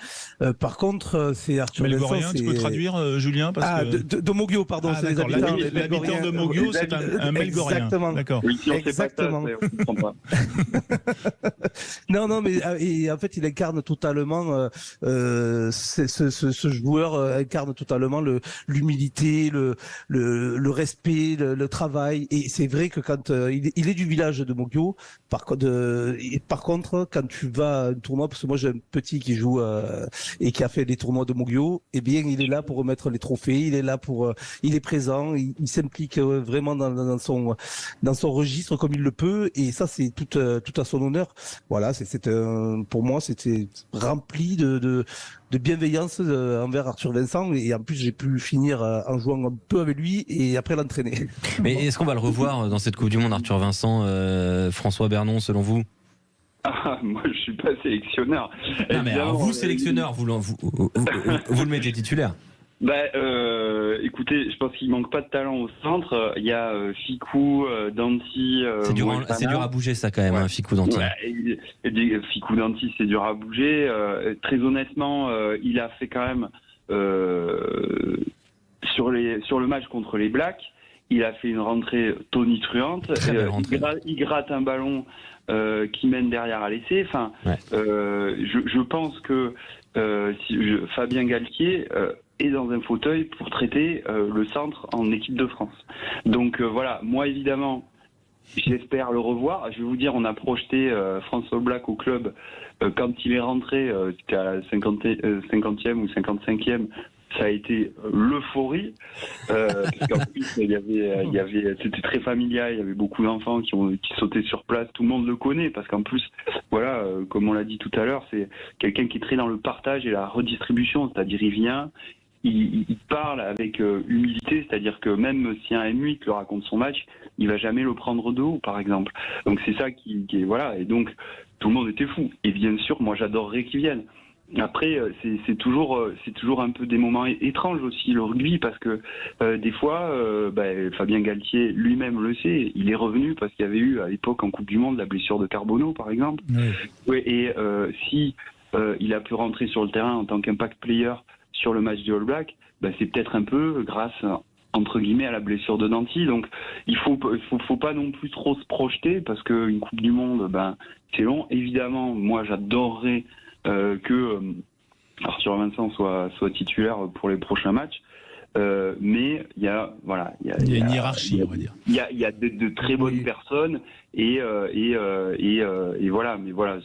[SPEAKER 4] Par contre, c'est Arthur
[SPEAKER 1] Melgorien,
[SPEAKER 4] Vincent,
[SPEAKER 1] tu peux traduire, Julien, parce que...
[SPEAKER 4] de Moguio, pardon, c'est les habitants.
[SPEAKER 1] L'habitant de Moguio, c'est un melgorien.
[SPEAKER 4] Exactement.
[SPEAKER 1] D'accord.
[SPEAKER 14] Oui,
[SPEAKER 4] exactement. Non, mais et en fait, il incarne totalement ce joueur incarne totalement l'humilité, le respect, le travail. Et c'est vrai que quand il est du village de Moguio. Par contre, quand tu vas à un tournoi, parce que moi j'ai un petit qui joue et qui a fait des tournois de Moguio, eh bien il est là pour remettre les trophées, il est là il est présent, il s'implique vraiment dans son registre comme il le peut, et ça c'est tout à son honneur. Voilà, pour moi c'était rempli de bienveillance envers Arthur Vincent, et en plus j'ai pu finir en jouant un peu avec lui et après l'entraîner.
[SPEAKER 7] Mais est-ce qu'on va le revoir dans cette Coupe du Monde, Arthur Vincent, François Bernon, selon vous?
[SPEAKER 14] Moi je suis pas sélectionneur.
[SPEAKER 7] Non, mais alors, vous sélectionneur, vous le mettez titulaire?
[SPEAKER 14] Écoutez, je pense qu'il manque pas de talent au centre. Il y a Ficou, Danti.
[SPEAKER 7] C'est dur à bouger ça quand même, hein, Ficou, Danti.
[SPEAKER 14] Ficou, Danti, c'est dur à bouger. Très honnêtement, il a fait quand même sur le match contre les Blacks, il a fait une rentrée tonitruante. Il gratte un ballon qui mène derrière à l'essai. Enfin, je pense que Fabien Galtier est dans un fauteuil pour traiter le centre en équipe de France. Donc voilà, moi évidemment, j'espère le revoir. Je vais vous dire, on a projeté François Black au club quand il est rentré, c'était à la 50e ou 55e. Ça a été l'euphorie, parce qu'en plus c'était très familial, il y avait beaucoup d'enfants qui sautaient sur place, tout le monde le connaît, parce qu'en plus, voilà, comme on l'a dit tout à l'heure, c'est quelqu'un qui est très dans le partage et la redistribution, c'est-à-dire il vient, il parle avec humilité, c'est-à-dire que même si un M8 le raconte son match, il va jamais le prendre de haut, par exemple. Donc c'est ça qui est, voilà, et donc tout le monde était fou. Et bien sûr, moi j'adorerais qu'il vienne. Après, c'est toujours un peu des moments étranges aussi, le rugby, parce que des fois, Fabien Galtier lui-même le sait, il est revenu parce qu'il y avait eu à l'époque en Coupe du Monde la blessure de Carbonneau, par exemple. Et si il a pu rentrer sur le terrain en tant qu'impact player sur le match du All Black, c'est peut-être un peu grâce entre guillemets à la blessure de Danti. Donc il faut pas non plus trop se projeter, parce qu'une Coupe du Monde, c'est long. Évidemment, moi j'adorerais que Arthur Vincent soit titulaire pour les prochains matchs, mais il y a
[SPEAKER 1] une hiérarchie, on va dire.
[SPEAKER 14] Il y a de très bonnes personnes et voilà, mais voilà,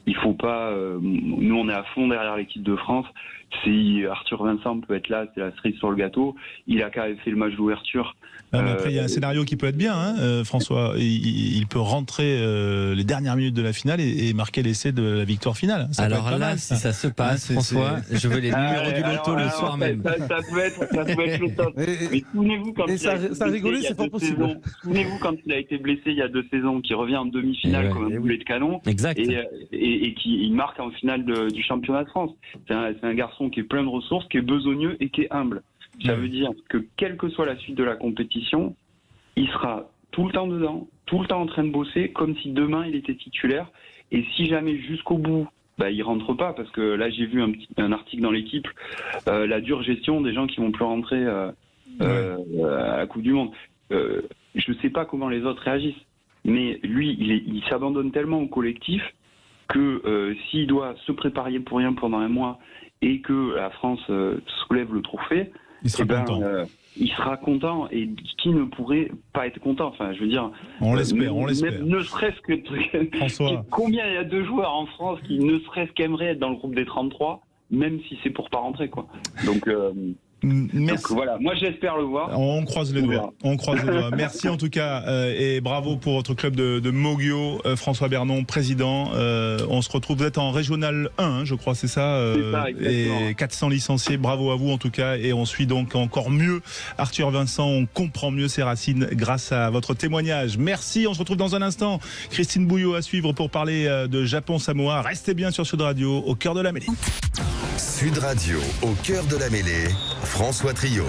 [SPEAKER 14] il faut pas. Nous, on est à fond derrière l'équipe de France. Si Arthur Vincent peut être là, c'est la cerise sur le gâteau. Il a quand même fait le match d'ouverture.
[SPEAKER 1] Mais après, il y a un scénario qui peut être bien, hein, François. Il peut rentrer les dernières minutes de la finale et marquer l'essai de la victoire finale. Ça
[SPEAKER 7] alors là, mal, si ça se passe, François, je veux les numéros du loto le soir même.
[SPEAKER 14] Ça peut être le top. Mais souvenez-vous quand souvenez-vous quand il a été blessé il y a 2 saisons, qui revient en demi-finale comme un boulet de canon,
[SPEAKER 7] exact.
[SPEAKER 14] Et qui marque en finale du championnat de France. C'est un garçon qui est plein de ressources, qui est besogneux et qui est humble. Ça veut dire que quelle que soit la suite de la compétition, il sera tout le temps dedans, tout le temps en train de bosser, comme si demain il était titulaire. Et si jamais jusqu'au bout, il rentre pas, parce que là j'ai vu un article dans l'équipe, la dure gestion des gens qui vont plus rentrer à la Coupe du Monde. Je sais pas comment les autres réagissent, mais lui, il s'abandonne tellement au collectif que s'il doit se préparer pour rien pendant un mois et que la France soulève le trophée,
[SPEAKER 1] il sera content.
[SPEAKER 14] Il sera content, et qui ne pourrait pas être content? Enfin, je veux dire,
[SPEAKER 1] on l'espère.
[SPEAKER 14] Ne serait-ce que
[SPEAKER 1] François.
[SPEAKER 14] Combien il y a de joueurs en France qui ne serait-ce qu'aimeraient être dans le groupe des 33, même si c'est pour pas rentrer, quoi. Donc voilà, moi j'espère le voir.
[SPEAKER 1] On croise les doigts. Merci en tout cas, et bravo pour votre club de Moggio, François Bernon, président. On se retrouve, vous êtes en Régional 1, je crois, c'est ça, et 400 licenciés. Bravo à vous en tout cas, et on suit donc encore mieux Arthur Vincent. On comprend mieux ses racines grâce à votre témoignage. Merci. On se retrouve dans un instant. Christine Bouillot à suivre pour parler de Japon-Samoa. Restez bien sur Sud Radio, au cœur de la mêlée.
[SPEAKER 2] Sud Radio, au cœur de la mêlée, François Trio.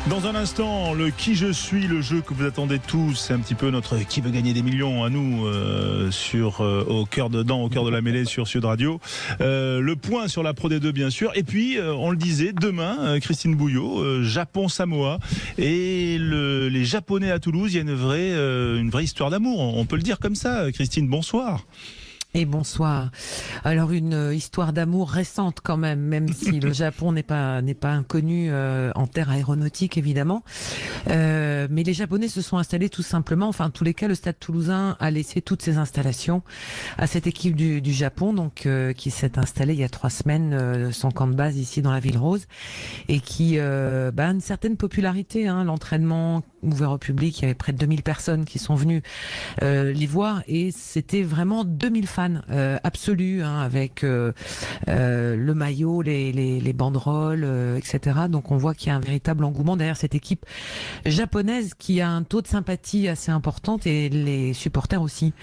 [SPEAKER 1] Dans un instant, le qui je suis, le jeu que vous attendez tous, c'est un petit peu notre qui veut gagner des millions à nous au cœur de la mêlée sur Sud Radio. Le point sur la Pro D2 bien sûr, et puis on le disait, demain, Christine Bouillot, Japon-Samoa, et les Japonais à Toulouse, il y a une vraie histoire d'amour, on peut le dire comme ça. Christine, bonsoir.
[SPEAKER 11] Et bonsoir. Alors une histoire d'amour récente quand même si le Japon n'est pas inconnu en terre aéronautique évidemment. Mais les Japonais se sont installés tout simplement, enfin en tous les cas le Stade Toulousain a laissé toutes ses installations à cette équipe du Japon, donc qui s'est installée il y a 3 semaines, son camp de base ici dans la Ville Rose, et qui a une certaine popularité. L'entraînement ouvert au public, il y avait près de 2000 personnes qui sont venues les voir, et c'était vraiment 2000 fans absolus, avec le maillot, les banderoles, etc. Donc on voit qu'il y a un véritable engouement derrière cette équipe japonaise qui a un taux de sympathie assez important, et les supporters aussi.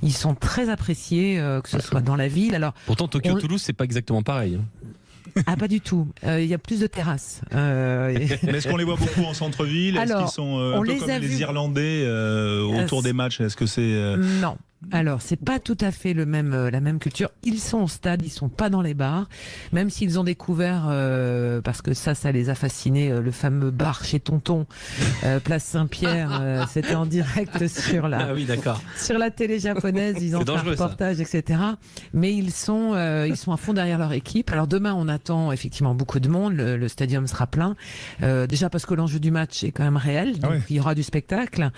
[SPEAKER 11] Ils sont très appréciés, que ce soit dans la ville. Alors
[SPEAKER 7] pourtant Tokyo-Toulouse, c'est pas exactement pareil.
[SPEAKER 11] Ah, pas du tout. Il y a plus de terrasses.
[SPEAKER 1] Mais est-ce qu'on les voit beaucoup en centre-ville? Est-ce qu'ils sont un peu comme les Irlandais autour des matchs? Est-ce que c'est...
[SPEAKER 11] Non. Alors, c'est pas tout à fait la même culture. Ils sont au stade, ils sont pas dans les bars, même s'ils ont découvert, parce que ça les a fascinés, le fameux bar chez Tonton, place Saint-Pierre. C'était en direct sur la télé japonaise. Ils ont fait un reportage, etc. Mais ils sont à fond derrière leur équipe. Alors demain, on attend effectivement beaucoup de monde. Le stadium sera plein. Déjà parce que l'enjeu du match est quand même réel, donc il y aura du spectacle.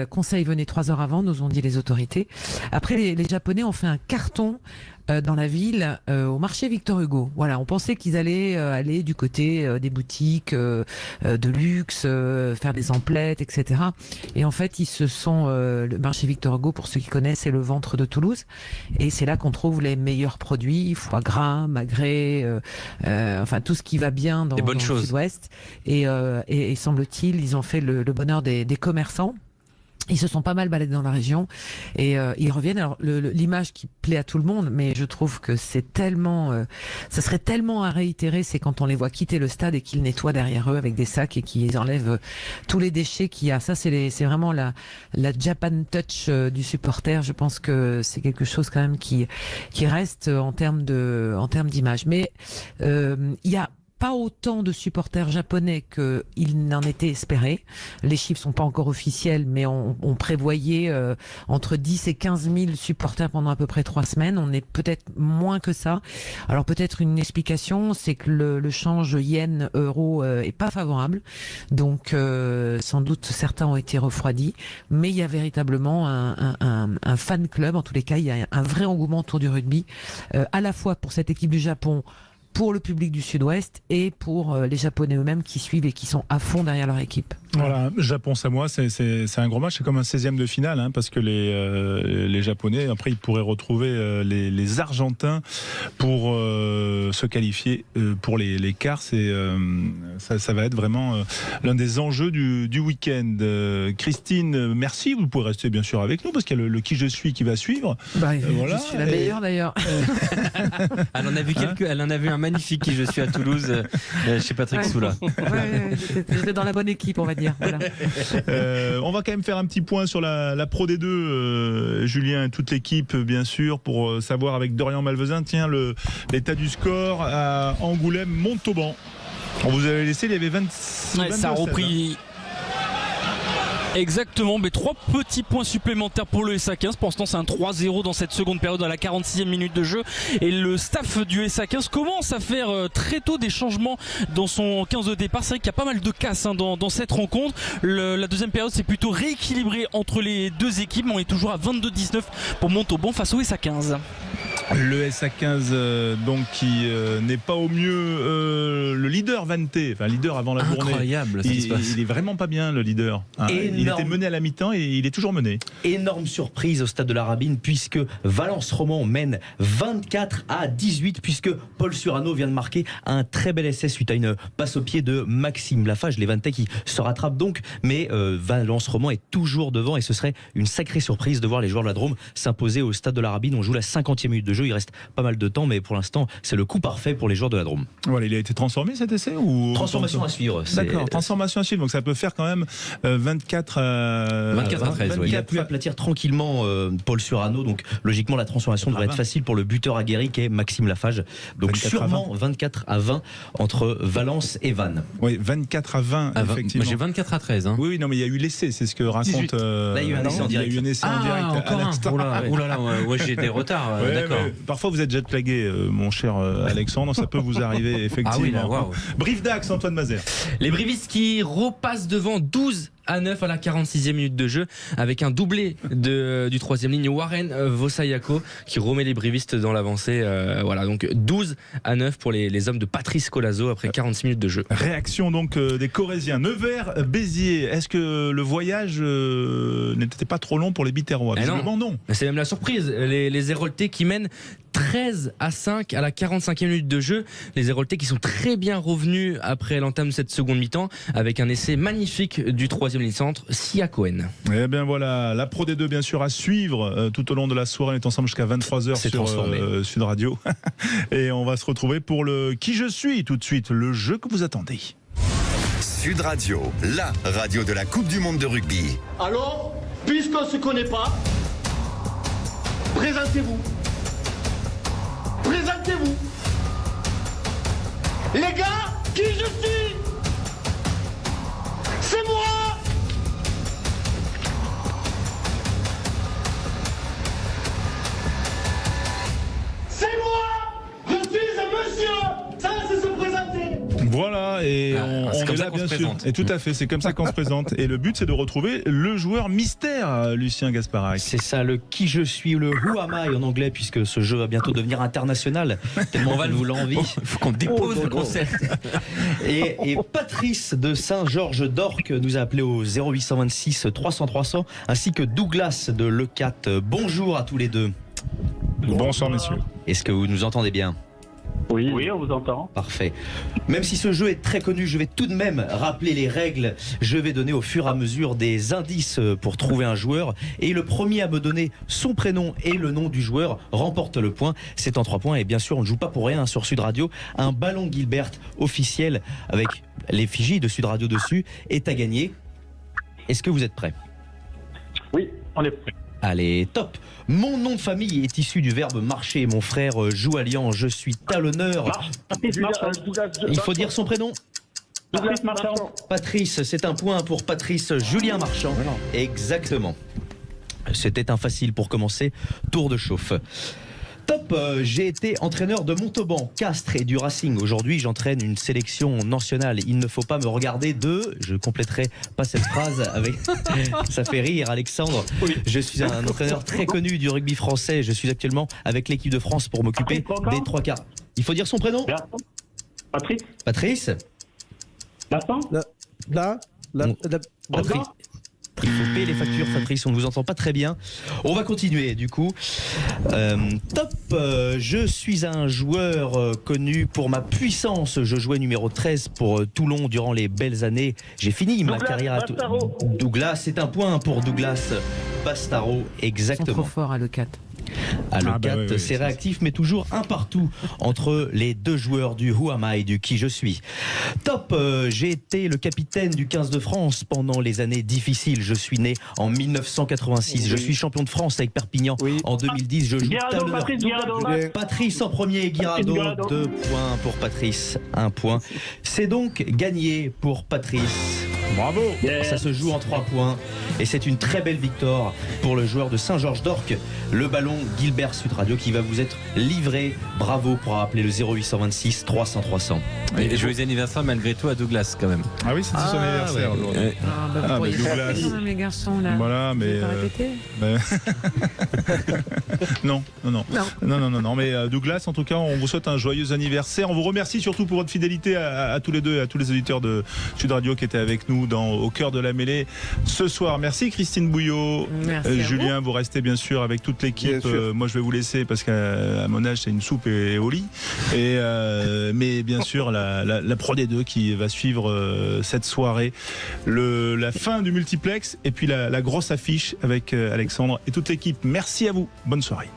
[SPEAKER 11] Conseil, venez 3 heures avant, nous ont dit les autorités. Après, les Japonais ont fait un carton dans la ville au marché Victor Hugo. Voilà, on pensait qu'ils allaient aller du côté des boutiques de luxe, faire des emplettes, etc. Et en fait, le marché Victor Hugo, pour ceux qui connaissent, c'est le ventre de Toulouse. Et c'est là qu'on trouve les meilleurs produits, foie gras, magret, enfin tout ce qui va bien dans le sud-ouest. Et semble-t-il, ils ont fait le bonheur des commerçants. Ils se sont pas mal baladés dans la région et ils reviennent. Alors l'image qui plaît à tout le monde, mais je trouve que c'est tellement, ça serait tellement à réitérer, c'est quand on les voit quitter le stade et qu'ils nettoient derrière eux avec des sacs et qu'ils enlèvent tous les déchets qu'il y a. Ça c'est vraiment la Japan touch du supporter. Je pense que c'est quelque chose quand même qui reste en termes d'image. Mais il y a pas autant de supporters japonais qu'il n'en était espéré. Les chiffres sont pas encore officiels, mais on prévoyait entre 10 et 15 000 supporters pendant à peu près 3 semaines. On est peut-être moins que ça. Alors peut-être une explication, c'est que le change yen-euro est pas favorable. Donc sans doute certains ont été refroidis. Mais il y a véritablement un fan club. En tous les cas, il y a un vrai engouement autour du rugby, à la fois pour cette équipe du Japon, pour le public du Sud-Ouest et pour les Japonais eux-mêmes qui suivent et qui sont à fond derrière leur équipe.
[SPEAKER 1] Voilà, Japon-Samoa, c'est un gros match, c'est comme un 16e de finale, hein, parce que les Japonais, après, ils pourraient retrouver les Argentins pour se qualifier pour les quarts. Ça va être vraiment l'un des enjeux du week-end. Christine, merci, vous pouvez rester bien sûr avec nous, parce qu'il y a le Qui je suis qui va suivre.
[SPEAKER 11] Voilà. Je suis la meilleure d'ailleurs.
[SPEAKER 7] Elle en a vu elle en a vu un magnifique Qui je suis à Toulouse, chez Patrick Soula.
[SPEAKER 11] J'étais dans la bonne équipe, on va dire. Voilà.
[SPEAKER 1] On va quand même faire un petit point sur la Pro D2, Julien et toute l'équipe bien sûr, pour savoir avec Dorian Malvezin, l'état du score à Angoulême-Montauban. On vous avait laissé, il y avait 26.
[SPEAKER 6] Ça a repris. Exactement, mais 3 petits points supplémentaires pour le SA15. Pour l'instant, c'est un 3-0 dans cette seconde période à la 46e minute de jeu. Et le staff du SA15 commence à faire très tôt des changements dans son 15 de départ. C'est vrai qu'il y a pas mal de casses dans cette rencontre. La deuxième période, c'est plutôt rééquilibré entre les deux équipes. On est toujours à 22-19 pour Montauban face au SA15.
[SPEAKER 1] Le SA15 donc qui n'est pas au mieux, le leader Vante, enfin leader avant la journée.
[SPEAKER 7] Incroyable,
[SPEAKER 1] il est vraiment pas bien le leader. Hein. Il était mené à la mi-temps et il est toujours mené.
[SPEAKER 3] Énorme surprise au stade de la Rabine puisque Valence Roman mène 24-18 puisque Paul Surano vient de marquer un très bel essai suite à une passe au pied de Maxime Lafage. Les Vantais qui se rattrapent donc, mais Valence Roman est toujours devant et ce serait une sacrée surprise de voir les joueurs de la Drôme s'imposer au stade de la Rabine. On joue la 50e minute de jeu. Il reste pas mal de temps, mais pour l'instant, c'est le coup parfait pour les joueurs de la Drôme.
[SPEAKER 1] Voilà, il a été transformé cet essai ou
[SPEAKER 3] transformation à suivre.
[SPEAKER 1] D'accord, transformation à suivre. Donc ça peut faire quand même 24 à
[SPEAKER 3] 13. Il a pu aplatir tranquillement Paul Surano. Donc logiquement, la transformation devrait être facile pour le buteur aguerri qui est Maxime Lafage. Donc sûrement 24-20 entre Valence et Vannes.
[SPEAKER 1] Oui, 24-20 effectivement.
[SPEAKER 7] J'ai 24-13. Hein.
[SPEAKER 1] Oui, non, mais il y a eu l'essai, c'est ce que raconte.
[SPEAKER 3] Là, il y a eu un essai en direct.
[SPEAKER 1] Il y a eu un essai en direct.
[SPEAKER 7] Encore un. Oulala, ouais, j'ai des retards. D'accord.
[SPEAKER 1] Parfois vous êtes jet-lagué, mon cher Alexandre, ça peut vous arriver effectivement. Ah oui,
[SPEAKER 7] là, wow.
[SPEAKER 1] Brief d'Axe, Antoine Mazère.
[SPEAKER 15] Les brivistes qui repassent devant 12-9 à la 46e minute de jeu avec un doublé du troisième ligne Warren Vosayako qui remet les brivistes dans l'avancée. Voilà, donc 12-9 pour les hommes de Patrice Colazo après 46 minutes de jeu.
[SPEAKER 1] Réaction donc des Corésiens. Nevers-Béziers, est-ce que le voyage n'était pas trop long pour les Biterrois? Visiblement non.
[SPEAKER 15] C'est même la surprise. Les Héroltais qui mènent 13-5 à la 45e minute de jeu. Les Héroltais qui sont très bien revenus après l'entame de cette seconde mi-temps avec un essai magnifique du troisième ligne centre, Sia Cohen.
[SPEAKER 1] Eh bien voilà, la Pro D2 bien sûr à suivre tout au long de la soirée. On est ensemble jusqu'à 23h sur Sud Radio. Et on va se retrouver pour le Qui je suis tout de suite, le jeu que vous attendez.
[SPEAKER 2] Sud Radio, la radio de la Coupe du Monde de rugby.
[SPEAKER 16] Alors, puisqu'on ne se connaît pas, présentez-vous. Présentez-vous. Les gars, qui je suis? C'est moi. C'est moi. Je suis un monsieur. Ça, c'est se présenter.
[SPEAKER 1] Voilà, et on est là bien sûr. Et tout à fait, c'est comme ça qu'on se présente. Et le but, c'est de retrouver le joueur mystère, Lucien Gasparac.
[SPEAKER 3] C'est ça, le qui je suis, le who am I en anglais, puisque ce jeu va bientôt devenir international. Tellement on va nous l'envie.
[SPEAKER 7] Il faut qu'on dépose le concept.
[SPEAKER 3] Et Patrice de Saint-Georges d'Orc nous a appelé au 0826 300 300, ainsi que Douglas de Lecate. Bonjour à tous les deux.
[SPEAKER 1] Bonsoir messieurs.
[SPEAKER 3] Est-ce que vous nous entendez bien ?
[SPEAKER 17] Oui, on vous entend.
[SPEAKER 3] Parfait. Même si ce jeu est très connu, je vais tout de même rappeler les règles. Je vais donner au fur et à mesure des indices pour trouver un joueur. Et le premier à me donner son prénom et le nom du joueur remporte le point. C'est en 3 points. Et bien sûr, on ne joue pas pour rien sur Sud Radio. Un ballon Gilbert officiel avec l'effigie de Sud Radio dessus est à gagner. Est-ce que vous êtes prêts ?
[SPEAKER 17] Oui, on est prêts.
[SPEAKER 3] Allez, top. Mon nom de famille est issu du verbe marcher. Mon frère joue à Lyon. Je suis talonneur. Il faut dire son prénom.
[SPEAKER 17] Patrice Marchand.
[SPEAKER 3] Patrice, c'est un point pour Patrice Julien Marchand. Exactement. C'était un facile pour commencer. Tour de chauffe. Top, j'ai été entraîneur de Montauban, Castres et du Racing. Aujourd'hui, j'entraîne une sélection nationale. Il ne faut pas me regarder je compléterai pas cette phrase avec... Ça fait rire, Alexandre. Oui. Je suis un entraîneur très connu du rugby français. Je suis actuellement avec l'équipe de France pour m'occuper des 3 quarts. Il faut dire son prénom.
[SPEAKER 17] Patrice.
[SPEAKER 3] Patrice. Patrice. Il faut payer les factures, Patrice, on ne vous entend pas très bien. On va continuer du coup. Top, je suis un joueur connu pour ma puissance. Je jouais numéro 13 pour Toulon durant les belles années. J'ai fini ma carrière à Douglas, c'est un point pour Douglas Bastaro, exactement.
[SPEAKER 11] Ils sont trop forts à Lecate.
[SPEAKER 3] À Lecate, c'est réactif, mais toujours un partout entre les deux joueurs du Who Am I, du Qui je suis. Top, j'ai été le capitaine du 15 de France pendant les années difficiles. Je suis né en 1986. Je suis champion de France avec Perpignan en 2010. Je joue talonneur. Patrice en premier, Guirado. 2 points pour Patrice, 1 point. C'est donc gagné pour Patrice.
[SPEAKER 1] Bravo.
[SPEAKER 3] Ça se joue en 3 points et c'est une très belle victoire pour le joueur de Saint-Georges d'Orc, le ballon Gilbert Sud Radio qui va vous être livré. Bravo pour appeler le 0826 300 300.
[SPEAKER 7] Et joyeux anniversaire malgré tout à Douglas quand même.
[SPEAKER 1] Ah oui, c'est son anniversaire aujourd'hui.
[SPEAKER 11] Douglas. Les garçons là.
[SPEAKER 1] Voilà, mais non, mais Douglas, en tout cas, on vous souhaite un joyeux anniversaire. On vous remercie surtout pour votre fidélité à tous les deux, à tous les auditeurs de Sud Radio qui étaient avec nous Au cœur de la mêlée ce soir. Merci Christine Bouillot.
[SPEAKER 11] Merci
[SPEAKER 1] Julien, vous restez bien sûr avec toute l'équipe. Moi je vais vous laisser parce qu'à mon âge c'est une soupe et au lit. Mais bien sûr la Pro D2 qui va suivre cette soirée. La fin du multiplex et puis la grosse affiche avec Alexandre et toute l'équipe. Merci à vous. Bonne soirée.